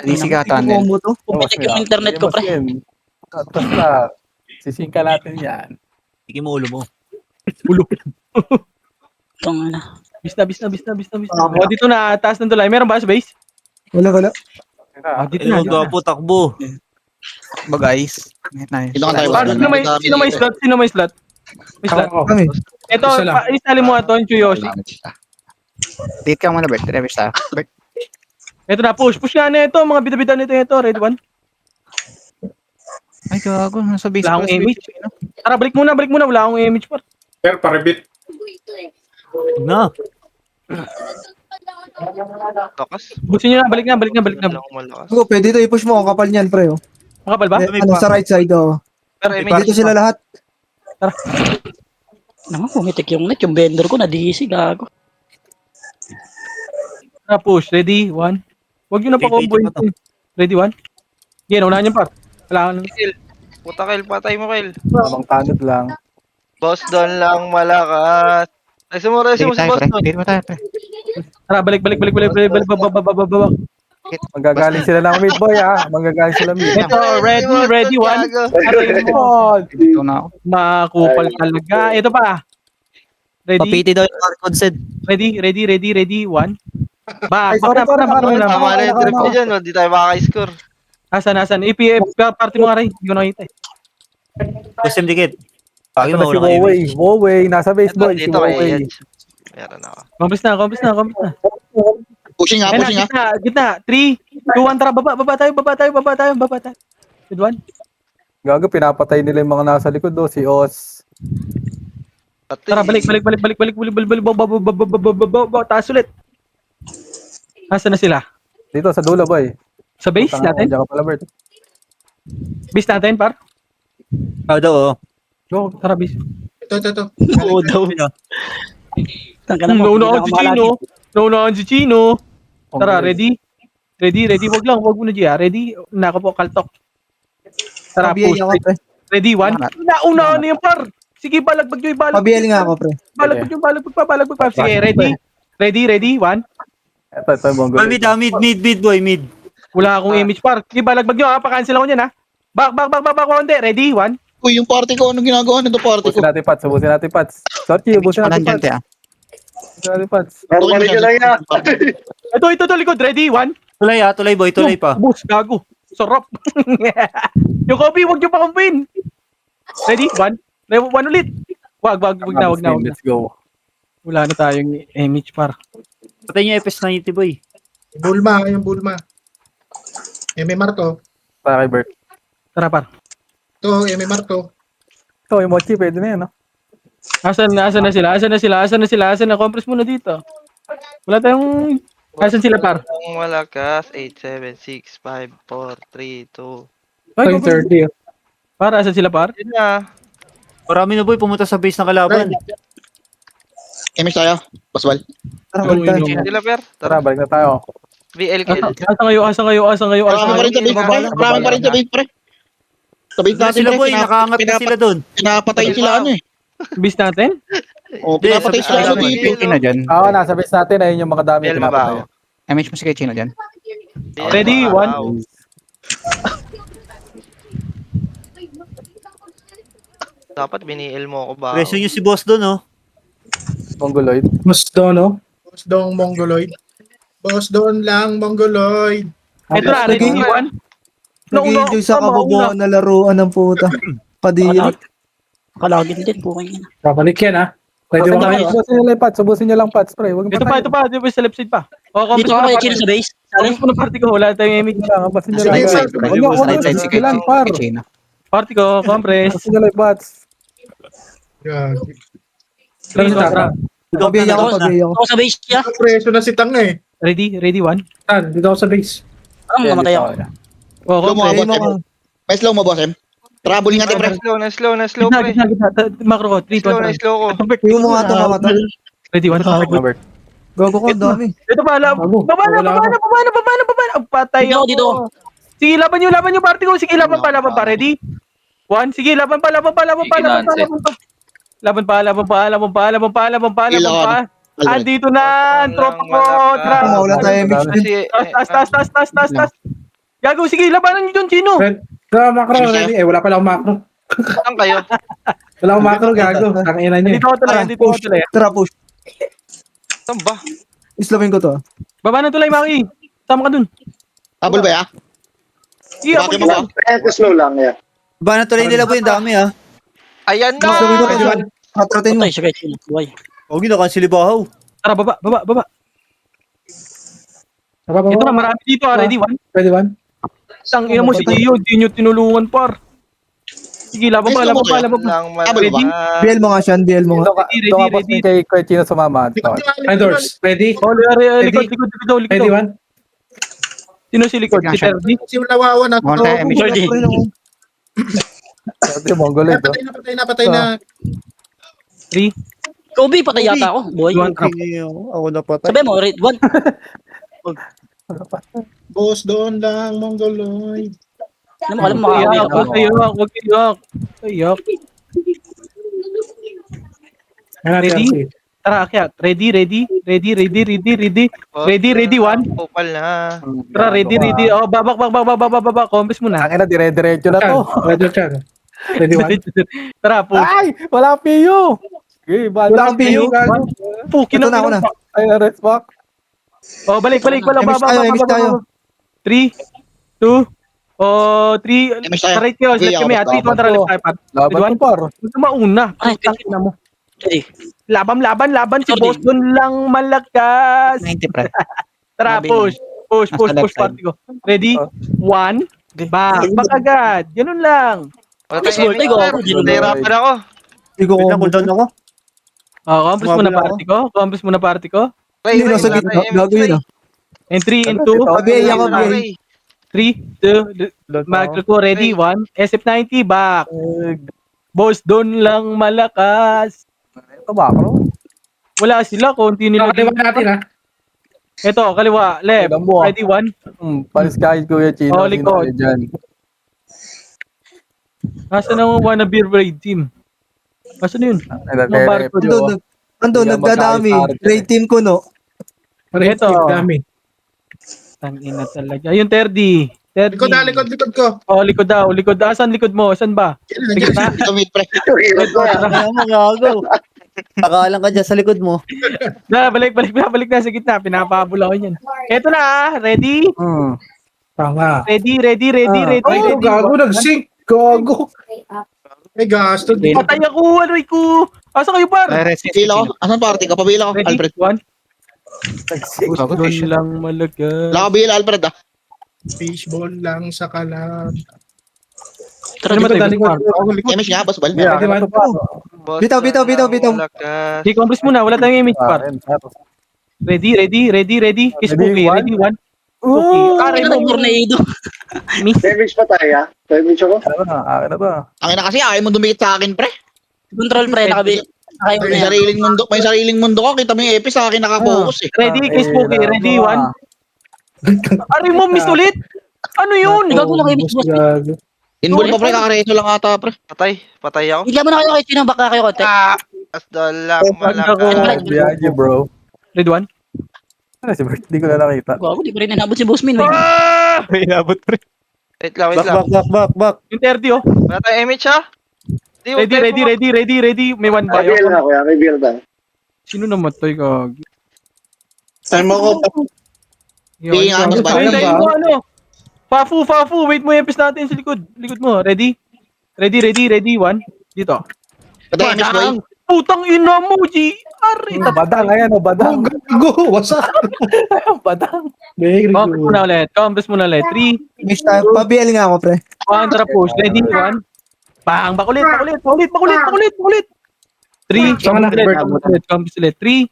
E: DC ka, tunnel.
F: Combo to.
B: Pumitik yung internet ko, pre.
G: Basta, sisingka natin yan.
J: Sige mo ulo mo.
B: Itong ano.
A: Bis na. O, dito na, taas ng tulay. Meron ba sa base?
F: Wala.
A: O, dito na.
J: Ayun, gapo, takbo.
E: Ba guys? Nice.
D: Dito ka tayo.
A: Par, sino may slot? Sino may slot? May slot.
F: Kami.
A: Ito,
H: Isa lang.
A: isali mo ito, yung Chuyoshi.
E: Date ka muna, Bert. Reverse tayo. Bert.
A: Ito na, push. Push nga na ito. Mga bida-bida nito. Red one.
E: Ay, gago. Nasa base
A: Wala akong image. Tara, balik muna. Wala akong image par.
H: Pero paribit.
J: Na.
C: Takas.
A: Busin nyo na, balik na.
C: Lang malakas.
F: Go, pwede to i-push mo. Ang kapal niyan, pre. Oh.
A: Makapal ba?
F: Ano, sa right side, oh.
C: Pero
F: Dito sila lahat.
B: Naman, pumitik yung net. Yung vendor ko, na-DC, gago.
A: Tara, push. Ready? One. Huwag nyo na pa combo
J: Wait,
A: ito. Ready? One. Yan, unahan nyo par. Wala ka
C: Kill. Puta kill, patay mo kill.
G: Habang tanod lang.
C: Boss doon lang malakas. Resi mo si
E: Date tayo,
C: boss
E: pre.
C: doon.
E: Date mo tayo, pre.
A: Tara, balik. Bababa.
G: Manggagaling sila ng mid, boy, ah. Manggagaling sila mid.
A: Ito, ready, one. Aray mo.
E: Dito na ako.
A: Makupal talaga. Ito pa. Ready?
J: Papiti daw yung Marcon said.
A: Ready, one. Back
F: sorry,
A: na.
C: Tama na yung trip ko dyan, hindi tayo makaka-score.
A: Asan? IPF, party mo nga rin. Hindi ko nakita eh.
J: Kusem dikit. Pagi
G: Ito
J: mo
G: na si
J: ulo kayo.
G: Woway. Nasa base, boy. Si
C: Dito kay
G: Woway.
C: Edge. Meron ako.
A: Komplis na.
D: Pushing nga.
A: Gitna. 3, 2, 1, tara, baba tayo. Good one.
G: Gago, pinapatay nila yung mga nasa likod, do. Si Os.
A: Tara, balik. Taas ulit. Asan na sila?
G: Dito, sa dulo, boy.
A: Sa base natin?
G: Diyan ka pala, Bert.
A: Base natin, par?
J: Daw, oh.
A: Go, tara, base.
I: Ito.
J: Oo daw niya.
B: Tangka na mo.
A: Naunahan si Chino. Tara, ready? Wag muna Gia. Ready? Nako po, kaltok. Tara,
F: Pabiyay
A: push.
F: ako, pre.
A: Ready, one? Naunahan na yan, par. Sige, balagbag nyo,
F: Pabiyay nga ako, pre.
A: Balagbag pa. Sige, ready, one?
G: Ito, yung Mongol.
J: Mid, boy, mid.
A: Wala akong image, par. Sige, balagbag nyo, ha? Pakancel ako niyan, ha? Back, konti. Ready, one?
D: Uy, yung party ko, anong ginagawa nito party ko?
G: Ubusin natin, Pats. Sorry, ubusin natin,
E: Walang
G: Pats.
E: dyan,
D: Normally ka lang yan.
A: Ito, likod. Ready, one?
J: Tulay boy, tulay pa.
A: Bus, gago. Sarap. Yung copy, wag nyo pa kumpuin. Ready, one? One ulit. Wag na.
G: Let's go.
A: Wala na tayong image, par.
J: Patay niyo FS90 boy.
I: Yung Bulma. MMR to.
G: Para kay Bert.
A: Tara, par.
I: To, MMR to.
G: Ito, yung Mochi, pwede na yan, no?
A: Asan na sila? Compress muna dito. Wala tayong... Asan sila, par?
C: Ang malakas, 8, 7, 6, 5, 4, 3, 2.
A: Ay,
H: 30.
A: Para, asan sila, par?
C: Yun na.
J: Marami na boy, pumunta sa base ng kalaban.
D: MS tayo. Paswal.
F: Tara, balik tayo.
C: Sila, per.
G: Tara, balik na tayo.
C: BL kill.
A: Asa ngayon?
D: Marami pa rin sa base, pre. Sa base natin,
J: Sila
D: pre.
J: boy, nakaangat na sila doon.
D: Pinapatay sila, ano eh.
A: Bis natin?
D: O, pinapatay sila sa DP.
E: Chino dyan.
G: Oo, nasa base natin. Ayun yung mga dami.
C: BL mabaho.
E: MH mo si kay Chino dyan.
A: Ready, one?
C: Dapat biniil mo ako ba?
J: Presyo niyo si boss doon, oh.
G: Mongoloid.
H: Mas doon, no?
I: Boss doon Mongoloid. Boss doon lang Mongoloid.
A: Ito na, ready, one?
F: Nag-enjoy sa kabobohan na laruan ng puta. Kadiri.
B: Kalagin din, puking ina.
H: Babalik yan, ha? Pwede mo kayo.
G: Ubusin nyo lang, Pats, pre. Huwag
A: Ito pa, sa left side pa. O,
B: Dito ako kay Chino sa base.
A: Compress mo na party ko, wala tayong image.
G: Ubusin nyo lang.
I: Sige,
E: Right side si kay
G: par.
E: Chino.
A: Party ko, compress.
G: Ubusin nyo lang, Pats.
I: Gagi.
F: Pabiyay ako.
B: Ako sa base niya.
I: Preso na si Tang eh.
A: Ready, one?
H: Saan? Dito ako sa base.
B: Parang namatay ako.
A: O,
D: Slow mo,
A: compress.
D: boss M. May slow mo, boss M. Trouble natin, pre.
C: Na-slow, pre.
A: Gitna. Macro ko, 3, 2, 1.
C: Slow ko.
F: Yung mga ito, mamata.
A: Ready, one?
G: Bert.
F: Gago ko, ang dami.
A: Ito pa, baba na. Patay
B: Dito ako,
A: ako.
B: dito.
A: Sige, laban nyo party ko. Sige, laban pa. Ready? One, sige, laban pa. Andito na ang tropa ko. Tara.
F: Mawala tayo, MX.
A: Tas. Gago, sige, labanan nyo dun, Chino.
H: Sa macro, ready? Wala pala akong macro.
C: Saan kayo?
H: Wala akong macro, gago. Tangina niyo.
A: Andito ko tuloy, andito ko tuloy.
F: Tara, push.
C: Saan ba?
F: Islawin ko to.
A: Baba na tuloy, Maki. Tama ka dun.
D: Habol ba ya?
A: Sige,
D: Bakit
A: abot
D: mo
A: ka
D: ba?
A: dun.
J: Ba na tuloy nila po yung dami ah.
C: Ayan na!
F: Islawin ko to. Patratin mo.
B: Patay, sige, Chino. Buhay.
J: O ginakan bahaw.
A: Tara, baba.
H: Baba.
A: Ito na, marami dito. Ready, one.
H: Pwede one?
A: Isang ina mo si Gio, di nyo tinulungan, par. Sige, laban pa.
C: Lang
A: Ready?
F: BL mo nga siyan, BL mo nga.
A: Ready.
G: Kay Kuya Chino sumama.
H: Endors, ready?
A: Likod.
H: Ready one?
A: Sino si likod? Si Terdi?
I: Si Lawawa na.
E: Monte, MX.
B: Jordi.
G: Sabi Mongoloid.
I: Patay na.
A: 3,
B: Kobe, patay yata ako. Buhay.
J: Ako na patay.
B: Sabi mo, red 1.
I: Boss doon lang, Mongoloid.
B: Alam mo, makakawin ako.
A: Huwag iyak. Ready? Tara, akyat. Ready, one.
C: Kupal na.
A: Tara, ready. Oh, babak. Kombes mo na.
G: Ang ina, dire-diretso na to.
H: Ready one?
A: Tara, push.
G: Ay! Wala PU! Okay,
F: Wala kang PU.
A: Pukin
F: Ito na ako na.
G: Ay, rest back.
A: Oh, balik. Wala,
F: MX tayo.
A: 3, 2, 3.
D: MX tayo.
A: Right kayo,
D: Okay,
A: select kami.
D: ako,
A: 3, 2, tara, left tayo, par.
G: Laban ko, par.
A: Huwag ka mauna.
B: Ay,
A: Tangina mo.
B: Ready.
A: Laban. Si
B: Sorry.
A: boss doon lang malakas.
E: 90 pre.
A: Tara, push,
E: Nasa left side.
A: party ko. Ready?
G: Oh.
A: 1, back agad. Ganun lang.
C: Wala
B: Mas
C: tayong
B: multi ko.
C: Nahirapan ako.
F: Hindi ko
J: Wait lang, cooldown ako.
A: Compres mo na party ko.
C: Ray,
F: Hindi, nasa gitna. Gago yun ah.
A: And 3 and 2.
F: Abi, ako, abi.
A: 3, 2, magko ready. 1, SF90, back. Boss doon lang malakas.
G: Ito ba, bro?
A: Wala sila, konti nila.
H: Nakatiwan natin ha.
A: Ito, kaliwa, left.
G: Tignan mo, ah.
A: Ready, 1.
G: Palis kahit Kuya Chino.
A: Oh, likod.
G: Sino dyan?
A: Nasaan ang wannabe raid team? Nasaan yun?
G: Ay,
A: Mga barcode.
F: Andun, nagdadami. Raid team ko, no?
A: Ito.
H: Dami.
A: Tangina talaga. Yung Terdi.
I: Likod ko.
A: Oh, likod daw. Asan likod mo? Saan ba? Sige na.
D: Ito mid pre.
J: Kaya mo, gago. Nakalang ka dyan sa likod mo.
A: Balik na sa gitna. Pinapabol ako yan. Eto na ah. Ready?
H: Tama.
A: Ready.
H: Ay, gago, nag-sync. Gago.
I: May gasto.
A: Patay ako. Ano ko? Asa kayo par?
D: Pila ko. Asan party ka? Pabila ko,
A: Ready?
D: Alfred.
A: 1. Doon lang malaga.
D: Wala ka bila, Alfred ah.
I: Fishball lang sa kalam.
A: Tara naman tayo.
D: MS nga, boss bal.
G: Yeah,
H: Ready,
G: ano
H: man?
G: pa?
F: Bitaw.
C: Malakas.
A: Sige, compress muna. Wala tayong image par. Ready. Kiss
G: Ready,
A: movie.
G: one.
A: Ready, 1. Okay. Aray
B: Ano
A: mo.
B: tornado?
A: Miss.
G: Akin na to.
D: Ang ina kasi, ayaw mo dumikit sa akin, pre.
B: Control pre, nakabi. Nakayo na
D: May
B: yan.
D: sariling mundo ko. Kita mo yung epi sa akin nakapokus eh.
A: Ready, kiss movie. Ready, 1. Aray mo, miss ulit. Ano yun?
B: Gago lang kayo, Miss Boss.
H: Gago.
D: Inbol pa pre, kakareso lang ata pre.
C: Patay ako.
B: Bigyan mo na kayo kay Chino, baka kayo konti.
C: Asda lang
A: Ako.
C: malakas.
G: Behind you, bro.
A: Ready, 1.
G: Ano si Bert? Di ko na nakita.
B: Gago, di pa rin nanabot si Bossmin.
A: May inabot pre.
C: Wait lang.
J: Back.
A: Yung 30 oh.
C: Wala tayong image ha?
A: Ready. May 1 ba? Sino namatay ka?
D: Time mo ko. Tingnan mo ba?
A: Hintayin mo ano? Fafu. Wait mo yung natin sa likod. Likod mo. Ready, 1. Dito.
D: Patay MS boy.
A: Putang ina mo, G. Ari.
G: Badang, ayan o, badang.
H: Gago, wasak.
G: Badang.
H: Very
A: Compres mo na ulit. 3,
F: MX tayo. Pa-BL nga ako, pre.
A: 1, tara push. Ready, 1. Bang, bakulit. 3, compres ulit. 3,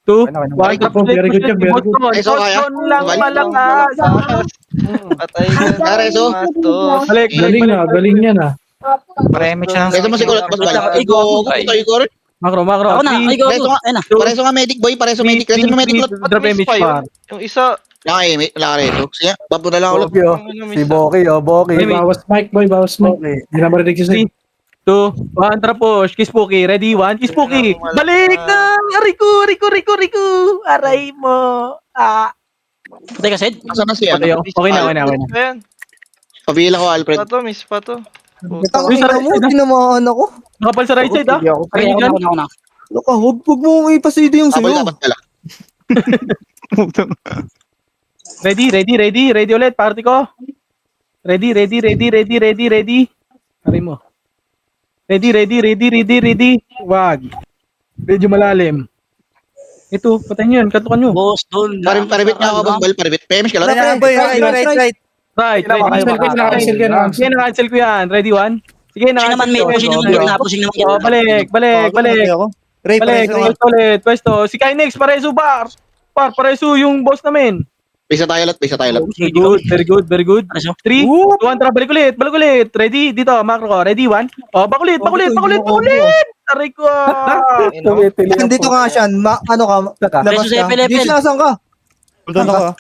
A: 2, 1.
H: Very good job, very good.
D: Ay, so kaya?
A: lang malakas.
C: Patay ka.
D: Kareso?
A: Balik.
H: Galing yan ah.
E: Pre-MX na lang.
D: Reso mo siguro, boss bal. Igo, tayo ko rin.
A: Makro.
B: Ako na, ay gago.
D: Reso nga.
B: Ayun na.
D: Pareso nga medic boy, pareso medic. Reso mo medic lot.
A: Drop image pa.
C: Yung isa.
D: Wala ka reso. Sige, bapo na lang ulit.
G: Boki, oh. Si Boki, oh, Boki.
A: Ay,
H: Bawas mic, boy, bawas mic.
G: Boki.
H: Hindi na marinig siya.
A: 2, 1, tara push. Kiss Pookie. Ready? 1, Kiss Pookie. Balik na! Rico! Aray mo.
B: Patay ka, Sed.
D: Nasaan na si
A: Okay,
D: ano?
A: okay na.
C: Ayan.
D: Pabila ko, Alfred.
C: Miss pa to.
F: Tang ina mo, tinamaan ako.
A: Nakapal sa right side,
E: Hindi ako.
A: Ay,
B: Ako
A: dyan.
B: na.
F: Loka, huwag mo ipasido yung
D: Abol
F: sayo.
D: dapat pala.
A: Ready ulit, party ko. Ready. Aray mo. Ready. Wag. Medyo malalim. Ito, patayin nyo yan, kantukan nyo.
B: Boss, doon.
D: Paribit niya ako, Bang Bal. Paribit. Pemis ka lang.
J: Right, right.
A: Right.
H: Naka-cancel ka na.
A: Sige, na-cancel ko yan. Ready, 1. Sige,
B: Pushing
A: na-cancel
B: naman, mate.
A: ko.
B: Pushing naman gitna. Pushing naman
A: Oh,
B: gitna.
A: balik.
J: Ray,
A: Balik, pwesto. Si Kynex, Pareso, Pareso yung boss namin.
D: Pisa tayo lot.
A: Very good.
B: Pareso.
A: 3, 2, 1, tara, balik ulit. Ready? Dito, macro ko. Ready, 1. Oh, bakulit. Aray ko.
F: Nandito ka nga siya. Ano ka? Labas
B: Preso sa
F: ka.
B: FLFL.
F: Di sinasan ka.
J: Hold on ako.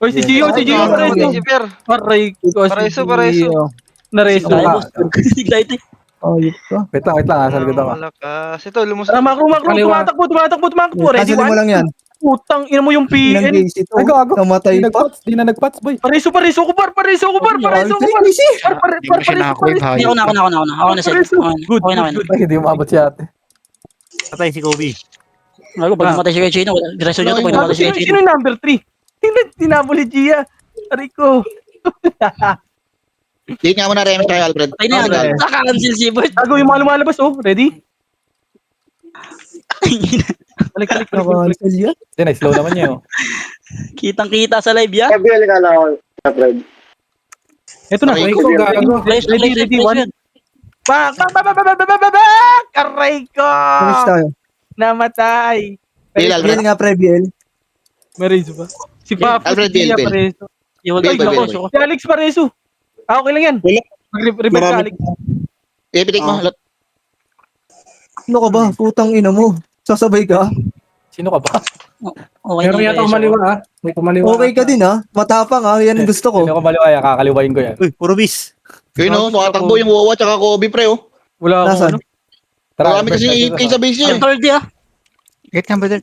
A: Oy, si Gio, Pareso.
C: Si Per.
A: Aray ko.
C: Pareso.
A: Nareso
B: Ay,
A: ka.
B: boss. Ignite.
F: Ayop ka.
G: Wait lang, sa likod ako.
C: Malakas. Ito, lumusot.
A: Tara, macro. Tumatakbo. Ready,
F: Cancelin mo
A: 1.
F: lang yan.
A: Putang ina mo yung
F: Ilang
A: PN.
F: days ito.
G: Ay, gago.
F: Namatay pa.
G: Di na nagpats, boy.
A: Pareso ko, par. Pareso ko.
F: Easy.
B: Ako na. Ako na, Sed.
A: Good.
B: Okay na.
G: Ay, hindi umabot si ate.
J: Patay si Kobe.
B: Ako, pag namatay si Kuya Chino, diretso nyo to pag namatay si Kuya
A: Sino
B: Chino.
A: yung number 3? Tinabuli Gia. Aray ko.
D: Hit nga mo na Remis tayo, Alfred.
B: Patay na yan. Naka-cancel si Bert.
A: Gago yung mga lumalabas, oh. Ready? Balik.
F: Naka-cancel yan.
G: Hindi, na-slow naman niya, oh.
B: Kitang-kita sa live yan.
A: Ito na.
D: Aray
H: Ko, gago.
A: Ready, 1. Bak! Aray ko!
F: Finish tayo.
A: Namatay.
D: Bill,
F: Biel
D: Alfred.
F: nga pre, Biel.
A: Mareso ba? Si Buff,
D: Alfred,
A: si Gia
D: Bill.
A: Pareso.
B: Yung
D: Bill,
A: Ay,
D: Bill,
A: nako,
D: Bill.
A: si Alex Pareso. Okay lang yan. Mag-revive ka, Alex.
D: Ipitik mo, lot.
F: Ano ka ba? Putang ina mo. Sasabay ka?
G: Sino ka ba?
B: Okay
H: Meron
B: na
H: yata
B: yung
H: kumaliwa ha. May kumaliwa.
F: Okay ka din ha? Matapang ha? Yan ang gusto ko.
G: Sino ka maliwaya? Kakaliwain ko yan.
J: Uy, puro bis.
D: Yun o, tumatakbo yung Wawa tsaka Kobe, pre, oh.
A: Wala
F: Nasaan?
A: akong ano.
D: Marami kasi AP sa base niya.
B: Ang third ah.
E: Get ka, Bert.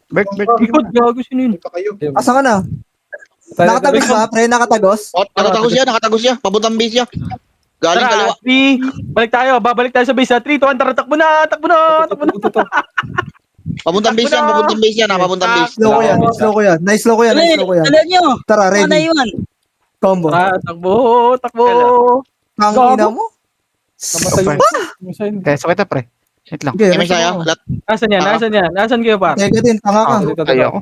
A: Ikot, gago, sino yun?
I: Pa kayo.
F: Asa ka na? Nakatagos ba? Pre, nakatagos?
D: Oh, nakatagos siya. Pabuntang base siya. Galing kaliwa.
A: Tara, 3, babalik tayo sa base. 3, 2, 1, tara, takbo na.
D: Pabuntang base yan, pabuntang base yan, pabuntang base.
F: Slow ko yan. Slow ko yan. Nice-slow ko yan. Nice-slow ko yan.
B: Dala nyo.
F: Tara,
B: Ano
F: ready.
B: yun?
F: Combo.
A: Tara, takbo.
F: Ang ina mo?
G: Namatay yung sign.
E: Kaya kita, pre. Wait lang.
F: Okay,
D: May tayo, lot.
A: Asan yan? Asan kayo, par?
F: Teka din, tanga ka.
E: Kaya ako.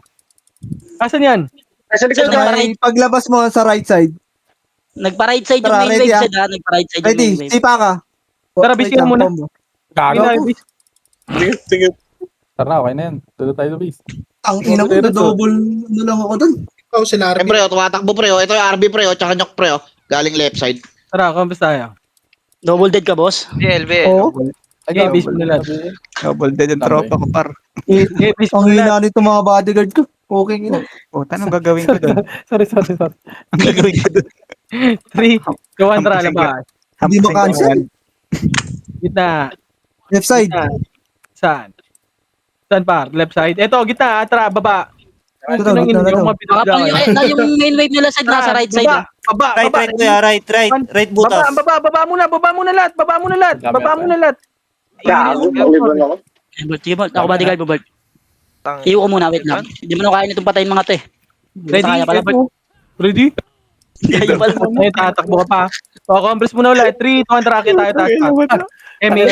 A: Asan yan?
F: May paglabas mo sa right side.
B: Nagpa-right side yung
F: Tara,
B: main
F: ready,
B: wave
F: ah.
B: Sed ah. Nagpa-right side yung
F: Ready,
B: main wave.
F: sipa ka.
A: Tara,
F: Wait
A: biscuit
F: lang,
A: muna.
F: combo.
G: Gago.
A: Sige.
G: Tara, okay na yan. Tulad tayo sa base.
F: Ang ina mo, double ano lang ako dun.
I: Ikaw si Larry.
D: Siyempre, oh, tumatakbo, pre, oh. Ito yung RB, pre, oh. Tsaka Nyok, pre, oh. Galing left side.
A: Tara, kumpis tayo.
B: Double dead ka, boss.
C: BL.
F: Oo.
A: Okay, base mo na lahat.
E: Double dead yung tropa ko, par.
A: Okay, base mo
F: Ang
A: na lahat.
F: hina nito mga bodyguard ko. Okay ina.
E: O, tanong gagawin ko doon?
G: Sorry.
E: Ang gagawin ko doon?
A: 3, 2, 1, tara, labas.
F: Hindi ma-cancel.
A: Gitna.
F: Left side.
A: Gitna. Saan? Saan, par? Left side. Eto, gitna. Tara, baba.
F: Ito,
A: Sino
F: gitna na
A: yung
F: to.
A: mapitog
B: Kapag yung main wave nila Sed nasa right side ah.
A: Baba.
J: Right, kuya. Right butas.
A: Baba muna lahat. Baba muna lahat.
B: Sige, Bert. Ako bodyguard mo, Bert. Iyo ko muna, wait lang. Hindi mo na kaya nitong patayin mga te.
A: Ready?
B: Kaya pala, Bert.
A: Ready?
B: Kaya pala.
A: Ay, tatakbo ka pa. O, compress muna ulit. 3, 2, 1, tara, kita tayo taas. Emi,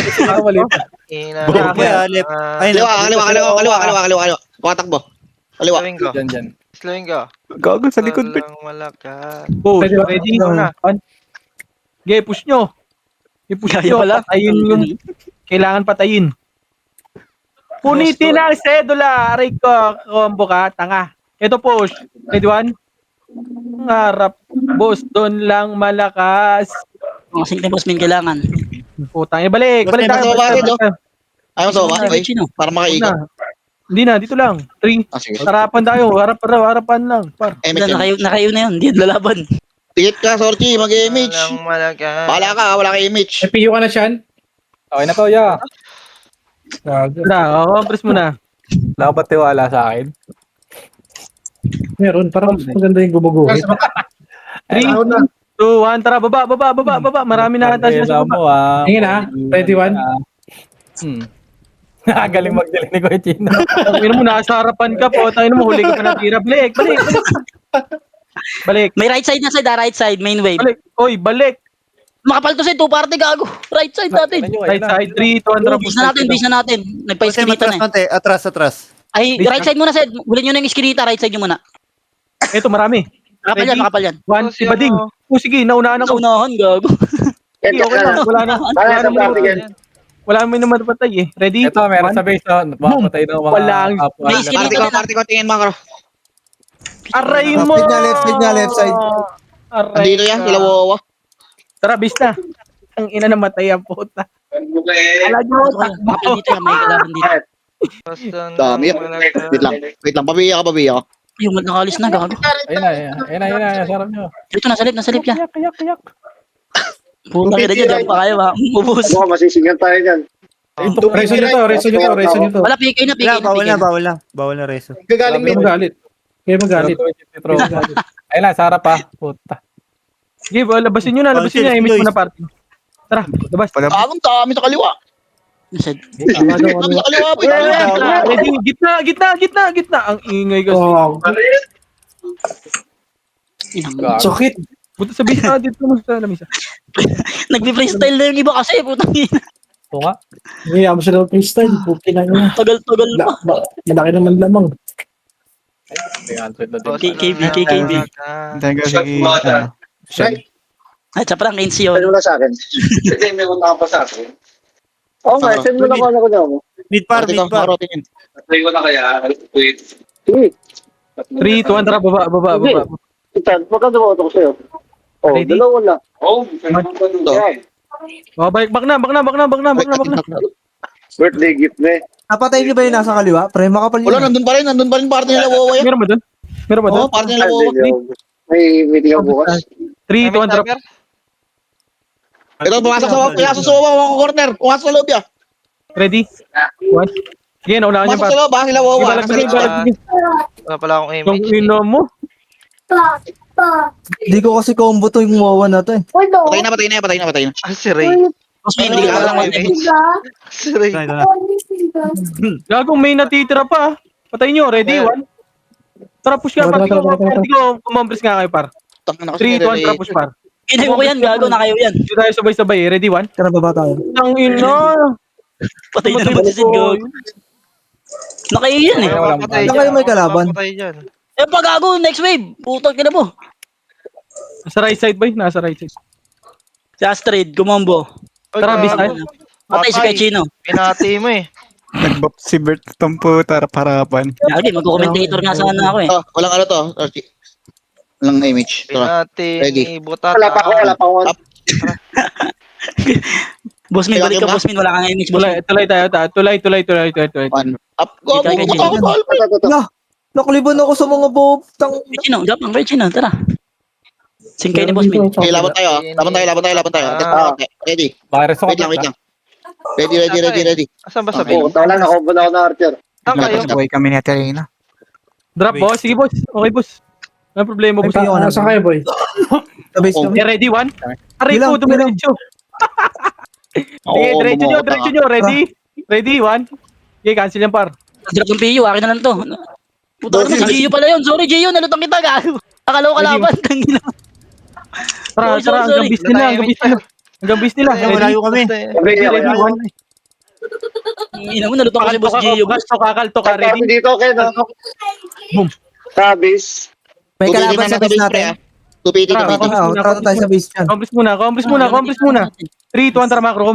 J: Kuya, left. Ay,
D: Kaliwa. Tumatakbo. Kaliwa.
C: Slowing ko.
E: Gago sa likod, Bert.
C: Walang malakas.
A: push. Ready? Okay, push nyo. I-push
B: Kaya
A: nyo.
B: pala.
A: Patayin yung kailangan patayin. Punitin ang sedula. Aray ko, combo ka, tanga. Ito push. Ready, 1? Harap. Boss, doon lang malakas.
B: Mga singting boss min kailangan.
A: Putang, balik
D: Boss,
A: tayo.
D: may
A: balik
D: pasok
A: tayo.
D: Ayaw sa ba? Okay.
B: Chino.
D: Para
A: Huwag
D: makaikot.
A: na. Hindi na, dito lang. 3.
D: Sige.
A: Harapan tayo. Harapan lang. Par.
D: MH.
B: Nakayo na yun. Hindi lalaban.
D: Tigit ka, Sorchi. Mag-MH.
C: Walang malakas.
D: Bahala ka, wala ka image.
H: FPU ka na siyan.
G: Okay na to, ya.
A: Na, compress mo na.
G: Wala ka ba tiwala sa akin?
H: Meron, parang maganda yung gumuguhit.
A: 3, 2, 1, tara, baba. Marami na ata siya sa baba.
G: mo, ah.
H: Tingin ah, 21.
G: Galing magdilim ni Kuya Chino.
A: Tangina mo, nasa harapan ka po. Tangina mo, huli ka pa natira. Balik.
B: May right side na side, right side, main wave.
A: Balik. Oy, balik.
B: Makapal to side, 2 party gago. Right side natin.
A: Right side, 3, 2,
B: Bis na natin, bis na natin. Nagpa-iskinita
J: Atras,
B: na eh.
J: konti. Atras.
B: Ay, right side muna side. Hulin nyo na yung iskinita, right side nyo muna.
A: Ito, marami.
B: Makapal yan,
A: Ready?
B: makapal yan.
A: 1, si Bading. Sige, naunahan ako.
B: Naunahan, gago.
A: Sige, okay na. Wala naman patay eh. Ready?
G: Ito, meron
A: 1.
G: sa base, oh. Makapatay ng mga
A: Walang-
G: kapwa.
B: May skin.
D: Party ko, tingin makro.
A: Aray mo!
F: Left side.
A: Aray
D: Andito yan,
A: ka.
D: sila wawa.
A: Tara, bis na. Ang ina na matay ang puta. Ala nyo,
B: Makapal dito yan, may kalaban dito.
C: Basta
D: Dami yan. Wait lang, pabiya ka.
B: Yung nakalis na, gago.
G: Ayun na. Sarap nyo.
B: Dito, nasa lip yan.
A: Kayak.
B: Puta ka na dyan, di pa kayo ha. Ubus.
H: Reso nyo to.
B: Wala, PK na, PK
J: Wala,
B: na.
J: bawal na reso.
I: Gagaling
H: Kaya
I: min.
H: magalit.
G: Ayun na, sarap pa. Puta.
A: Sige, labasin nyo na. I-miss mo na party. Tara, labas.
D: Dami sa kaliwa.
B: Side.
D: Dami sa kaliwa.
A: Ready? Gitna. Ang ingay kasi.
H: Oh,
B: Inang-
H: sakit.
A: Buta sa base na dito mo sa lamisa.
B: Nagpi-freestyle na yung iba kasi, putang ina.
G: Ito nga.
H: Ngayon mo siya daw freestyle. Puki na niya.
B: Tagal-tagal pa.
H: Malaki naman lamang.
G: 300 na din.
B: KKB, KKB.
E: Hintayin ko sige. Shell.
B: Ay, sa prank, Enzi yun.
J: Mid par.
D: Makro, tingin.
A: 3, 2, 1, tara, baba. Ready? Oh, balik, back na.
I: Birthday gift na eh.
F: Napatay niyo ba yung nasa kaliwa? Pre, makapal yun.
D: Wala, nandun pa rin party nila wawa yan.
A: Meron ba doon?
D: Oo, party nila wawa.
I: May meeting ako bukas.
A: 3, 2, 1, tara.
D: Ito, pumasok sa wawa, corner. Pumasok sa loob yan.
A: Ready? 1. Sige, naunahan niya
D: Pumasok
A: pa.
D: sa loob, sila wawa.
A: Sige.
C: Wala pala akong
A: Yung
C: image.
A: ino mo.
F: Di ko kasi combo to yung wawa na to eh.
D: Patay na.
C: Ah, si Ray.
B: Mas may hindi ka lang
C: image. Si Ray.
A: Gagong may natitira pa. Patay nyo. Ready? 1. Tara, push ka.
H: Tara.
A: Party ko. Kumompres nga kayo, par. 3, 2, 1, tara, push, par.
B: Kinayo ko yan, gago, na kayo yan.
A: Hindi tayo sabay-sabay. Ready? 1.
F: Tara, baba tayo.
A: Ang ino.
B: Patay na naman si Sid, gago. Na kayo yan eh.
C: Mapapatay
F: Ano
C: dyan.
F: kayo may kalaban?
C: Mapapatay dyan.
B: Eh, pag gago, next wave. Putang ka na mo.
A: Nasa right side, boy. Nasa right side.
B: Just trade, kumombo.
A: Tara, bis tayo.
B: Patay si Kachino.
C: Pinati mo eh.
E: Nagbop si Bert itong puta parapan.
B: Lagi, mag-commentator nga sana ako eh.
D: Oh, walang ano to. Walang image. Tara.
C: Pinati
D: Ready.
C: ni Butat.
I: Wala pa ako.
B: Bossmin, balik ka, Bossmin. Wala kang image, Bossmin.
A: Tuloy tayo. Tuloy.
D: One. Up. Go.
B: Kay
F: Nakaliban ako sa mga bob.
B: Kachino, Japang, Kachino, tara. Singkay ni Bossmin.
D: Okay, laban tayo. Laban tayo. Okay, ready.
G: Virus ako.
D: Wait lang. Ready.
C: Asan ba sabi?
I: Wala na ako na Archer.
C: Saan kayo?
E: Buhay kami ni Aterina.
A: Drop, boss. Sige, boss. Okay, boss. Ano problema, boss?
H: Nasa kayo, boy.
F: Sa base kami.
A: Okay, ready? 1. Aray
F: Bilang,
A: po, dumiretso. Sige, diretso nyo. Ready? 1. Okay, cancel yan, par.
B: Drop ng PU, akin na lang to. Puta ka naman, si Gio pala yun. Sorry, Gio, nalutang kita, gago. Akala ko kalaban. Tangina.
A: Tara,
B: Sorry.
A: hanggang bis nila.
J: Malayo kami.
A: Ready, 1.
B: Ina mo, nalutang kasi Boss Gio.
A: Kakalto ka, ready?
I: Dito, okay na.
A: Boom.
I: Sabis.
F: May kalaban sa base natin.
D: Tupiti
A: Tara,
D: kami.
F: Tara tayo sa base dyan.
A: Compres muna. 3, 2, 1, tara, makro.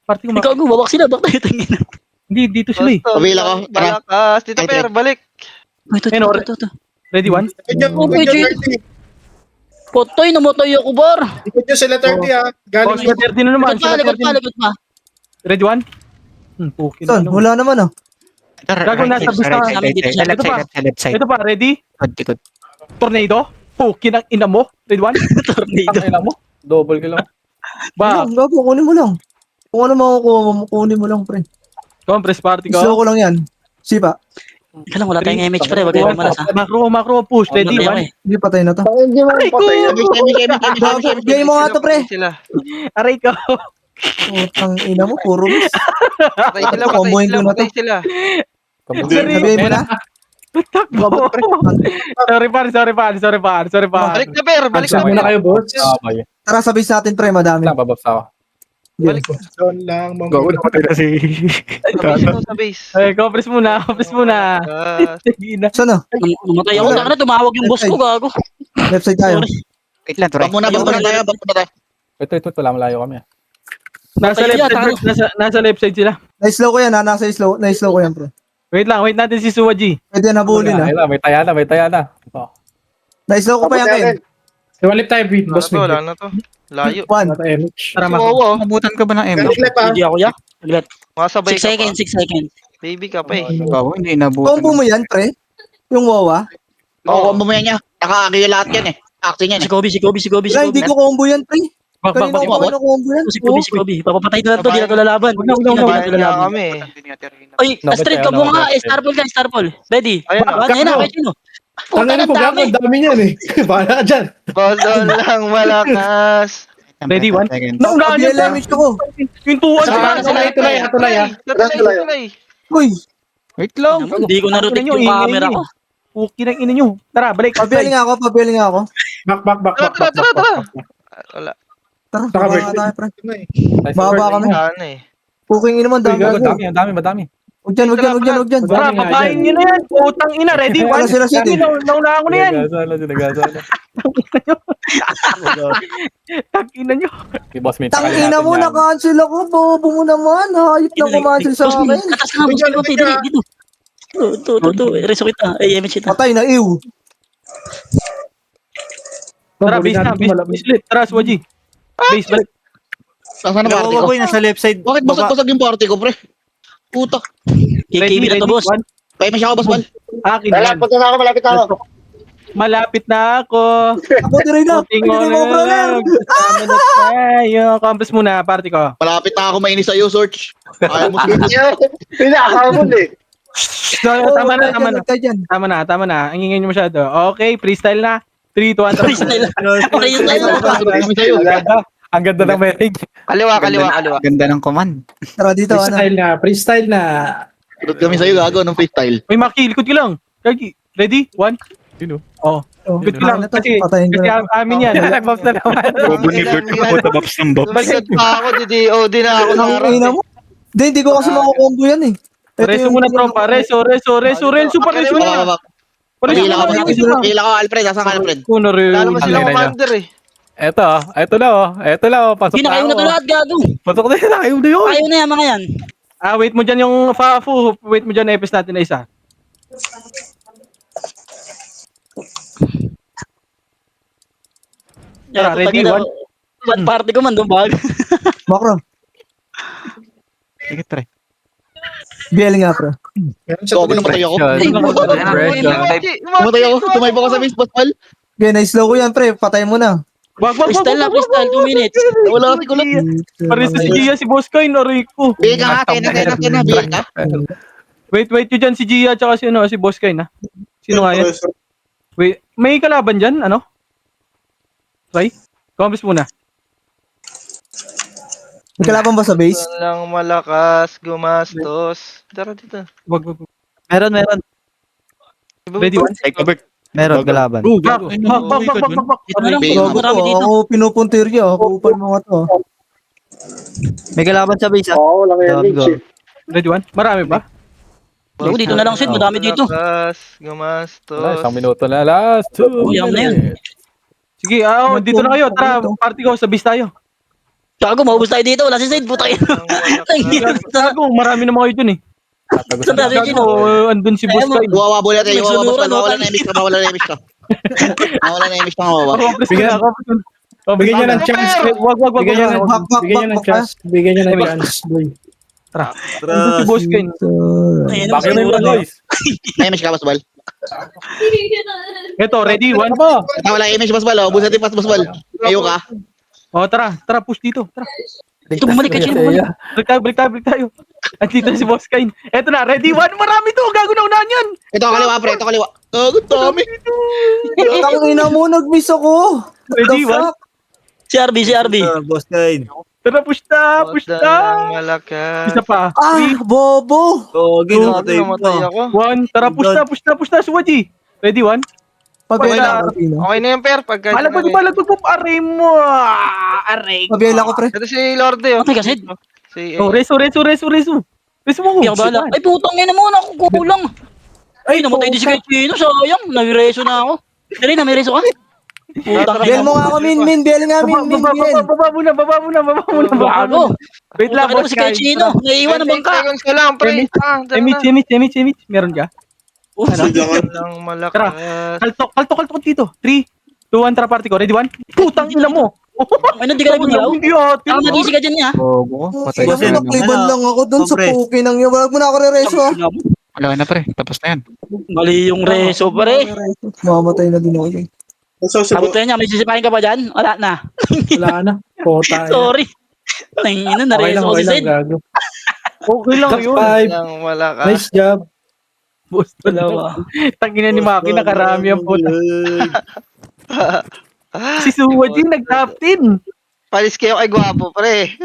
A: Party ko,
B: Ikaw, wawak sila, bak tayo, tangina.
A: Hindi, dito sila eh.
D: Pabila ko. Tara.
C: Malakas. Dito, Per. Balik.
B: Ito.
A: Ready, 1.
B: Potoy, namatay ako, bar.
I: Ikot nyo sila 30 ha.
A: Oh,
I: Galing
A: sila 30 na naman.
B: Likod pa.
A: Ready, 1. Pukin
F: Son, wala naman ah.
A: Gago, nasa bus na.
E: Left side.
A: Ito pa, ready?
E: Tikod.
A: Tornado. Pukin ang ina mo. Ready, 1.
B: Tornado.
G: Ang ina mo. Double kill lang.
A: Ba,
F: Gago, kunin mo lang. Kung ano makukuha mo, kunin mo lang, pre.
A: Compress party
F: Slow
A: ko.
F: ko lang yan. Sipa.
B: Ika lang, wala tayong image pre. Wag kayo malas ha.
A: Macro push. Ready,
B: Matay ako
A: one.
B: eh.
F: Hindi patay na to.
A: Aray ko!
F: Bigay mo nga to, pre.
C: Sila.
A: Aray ko!
F: Putang ina mo, puro miss.
C: Patay sila, patay
F: Comboin
C: sila,
F: ko na to.
C: patay sila.
F: Sabihin mo na.
A: Takbo! Sorry, par.
C: Balik na, Ber, balik
H: Absent
C: na.
H: muna kayo, boss.
G: Okay.
F: Tara, sabihin sa atin, pre, madami.
G: Lang, bababs ako.
C: Balik
I: Doon lang,
H: Gago na patay na si...
C: sa base.
A: Ay, compress muna.
C: Ah,
A: Sige na.
F: Saan na?
B: Namatay ako. Taka na, tumawag yung boss ko, gago.
F: Left side tayo.
B: Sorry.
E: Wait lang, Troy.
D: Back muna tayo, back muna tayo.
G: Ito, wala malayo kami.
A: Nasa
B: Patay
A: left
B: yan,
A: side, nasa left side sila.
F: Na-slow ko yan, ha? Na-slow ko yan, pre.
A: Wait natin si Suwa G.
F: Pwede yan, habulin, ha?
G: May taya na. Oh.
F: Na-slow ko pa yan, Ken.
H: Walip tayo, beat,
C: wala
H: boss.
C: to, wala na to. Layo.
F: One.
H: Wala tayo, image.
A: Tara,
C: Si
A: Macro.
C: Wowo,
E: Mabutan ka ba ng M?
I: Left ah.
B: Hindi ako ya. Saglit.
C: makasabay
B: 6
C: ka pa.
B: seconds, 6 seconds.
C: Baby ka pa eh.
E: Oo, hindi nabutan.
F: Combo mo yan, pre. Yung wawa.
D: Oo, combo mo yan niya. Nakakagaya lahat yan eh. Action yan
B: Si
D: eh.
B: Kobe.
F: Wala, hindi ko combo yan, pre.
A: Bak.
F: Kanina ko pa combo yan.
B: Si Kobe. Papapatay na lang to, di na to lalaban.
C: Babae na kami eh.
B: Ay, straight ka mo nga. Star Ball. Ready?
C: Ayan na.
B: Ayun na, kahit sino.
H: Tangin na po, gago, ang dami niyan eh. Bahala ka dyan.
C: Boson lang malakas.
A: Ready, one.
E: Second.
A: Naunahan niyo pa.
F: Damage ako.
A: Yung tuwan
H: Tulay, tulay.
C: Tulay.
F: Uy,
E: Wait lang.
B: Hindi ko na-rotate yung camera ko.
A: Puki ng ina nyo. Tara, balik.
F: pabiyaling ako.
C: Tara. Wala.
F: Tara,
H: Saka
F: baba
H: birthday.
F: tayo, pre.
G: Nice.
F: Baba kami.
C: Ano eh.
F: Puking ina mo, dami.
G: Madami.
F: Huwag dyan.
A: Tara, papain nyo na yan. Putang ina. Ready, one.
F: Wala sila, Sid, eh.
A: Naunahan ko na yan.
G: Sinagasala.
A: Tag-ina nyo.
G: Boss, may
F: Tang ina mo, na-cancel ako. Bobo mo naman. Hayop na kumancel sa akin.
B: Atas ka, boss ko. Dito. Ito. Reso kita. Ay, image kita.
F: Patay na, ew.
A: Tara, base na. Base ulit. Tara, Suwa G. Base, balik.
D: Saan na party ko?
J: Boy, nasa left side.
D: Bakit basag yung party ko, pre? Puta.
B: KKB na to, boss.
A: one.
D: Kaya may siya ako, boss, Wal.
A: Akin yan. Malapit na ako.
F: Ako, dire na.
A: Puting
F: Hindi mo, brother.
A: Tama na tayo. Compass muna, party ko.
D: Malapit na ako mainis sa'yo, Search. Ayaw mo
A: Tama na. Ang ingay nyo masyado. Okay, freestyle na. 3, 2, 1,
B: Freestyle.
D: sa'yo.
G: Ang ganda ng message.
C: Kaliwa.
E: Ganda ng command.
F: Tara dito, ano.
H: Freestyle na.
D: Tulad kami sa'yo, gago, ng freestyle.
A: May makilikod ka lang. Kagi. Ready? 1.
F: Oh,
A: Good ka lang.
F: na to.
A: Kasi
F: Patayin ko na.
A: amin yan.
G: Nag-box na naman.
C: Bobo ni Bert ko po tabaps ng box. Baliktad pa ako, DDOD na ako ng
F: Ang ina mo. Hindi ko kasi makukombo yan eh. Ito
A: Reso
F: yung-
A: muna, tropa. Reso pa. Reso muna.
D: Pila ko, Alfred. Asan ka, Alfred?
A: Kuno rin.
C: Lalo mo sila commander eh.
G: Ito na. Pasok
B: Hindi na kayo na to lahat, gago.
G: Pasok na kayo na yun.
B: Ayaw na yan, mga yan.
A: Wait mo dyan yung Fafu. Wait mo dyan na epis natin na isa. Tara, ready, one.
B: One party ko man, doon bag.
F: Macro.
E: Sige, Troy.
F: Biyaling nga, pre.
I: Meron sa
D: Gago,
I: tuloy.
D: namatay ako.
G: Pressure.
D: Namatay ako. Tumaybo ko sa base, boss, Wal.
F: Okay, na-slow ko yan, pre. Patay mo na.
A: Wag.
B: Freestyle na, freestyle. 2 minutes.
D: Wala kasi kulat.
A: Pares si Gia, si Boss Koy, Rico.
D: Biga nga, kena, biga.
A: Wait yun dyan si Gia tsaka si Boss Koy na. Sino nga yan? Wait, may kalaban dyan, ano? Try? Compass muna.
F: May kalaban ba sa base?
C: Lang malakas, gumastos. Tara dito.
A: Wag.
E: Meron.
A: Ready, one.
E: Meron, galaban.
A: Bak.
B: Ito na lang,
D: Gago
B: marami dito.
F: Ako pinupuntirya. Ako upal mo nga to.
E: May galaban sa base, ah.
I: Oo, lang yan.
E: Go.
A: Ready, one. Marami ba?
B: Gago, dito na lang, Sid. Madami dito.
C: Malakas,
G: Wala,
C: gumastos.
G: isang minuto na. Last 2
B: Uy, na yan.
A: Sige, dito na kayo. Tara, party ko, sa base tayo.
B: Gago, maubos tayo dito. Wala si Sid. Putay.
A: Gago, marami naman kayo dun eh.
B: Sa dami, Gino.
A: Gago, andun si Boss Koy.
D: Wawa bola tayo, wawa, boss, Wal.
B: Nagsunuran,
D: Mawala na image ka. Mawala na image ka, wawa.
H: Bigyan niya ng chance.
A: Wag.
H: Bigyan niya ng
F: Bak.
H: Bigyan niya ng chance. Bigyan niya ng chance, boy.
A: Andun si Boss Koy.
B: Ayan,
G: Bakit na yung boys?
D: May image ka, boss, Wal.
A: Ito, ready, one.
D: Wala image, boss, Wal. Ubus natin, boss, Wal. Ayaw ka.
A: Tara, push dito. Tara.
B: Ito, bumalik kay Chino, bumalik.
A: Balik tayo. Andito na si Boss Kain. Eto na, ready one. Marami to. Gago na unahan yan.
D: Ito kaliwa, pre. Ito kaliwa. Ang dami.
F: Tangina mo, nag-miss ako.
A: Ready
F: The
A: one.
F: fuck?
B: CRB.
J: Boss Kane.
A: Tara, push na.
C: Ng malakas.
A: Isa pa.
F: Ah, bobo.
J: Gogi, namatay
C: Namatay
J: pa.
C: ako.
A: One. Tara, push na. Suwaji. Ready one.
F: Pabela ako, Tino.
C: Okay na yan, Per. Pagka
A: Malagpag po. Aray mo. Aray.
F: Pabela ko, pre.
C: Ito si Lorde, oh.
B: Patay ka, Sid.
C: Si
A: Oh, reso mo.
B: Hindi ako bahala. Ay, putang ina mo, nakukulang. Ay, namatay din si kay Chino, sayang. Nag-reso na ako. Dali na, may reso ka? Putang ina
F: Biel mo nga ako, Min. Biel nga, Min. Biel.
A: Baba muna.
B: Bago.
A: Wait lang,
B: Putang ina mo
A: Boss
B: si kay
A: Kain.
B: Chino. Naiiwan ng
C: 28
B: bangka.
C: seconds ka lang, pre.
A: Emit. Meron ka? Ano?
C: Ng malakas.
A: Kaltok dito. 3, 2, 1, tara party ko. Ready one? Putang ina mo.
B: Ay, hindi ka nagmulaw.
A: Idiot.
B: Ang mag-easy ka dyan niya.
E: Bobo. Patay
F: Kasi
E: na.
F: nakliban lang ako dun sa
J: Pre.
F: puki ng iyo. Wag mo na ako re-reso, ah.
E: Wala na pre. Tapos na yan.
B: Mali yung reso, pare.
F: Mamatay na din ako. eh.
B: Sabot niya, may sisipahin ka pa dyan? Wala na.
H: Wala na. Pota.
B: Sorry. Nangina,
H: Okay lang,
B: na-reso ko si
H: okay lang,
B: Sid.
H: gago.
A: Okay lang
H: Top
A: yun.
H: 5.
C: Ng malakas.
H: Nice job.
A: Boss,
B: Dalawa.
A: Tangina ni Maki, nakarami ang puta. Si Suwaji, nag-top 10.
C: Palis kayo kay Gwapo, pre.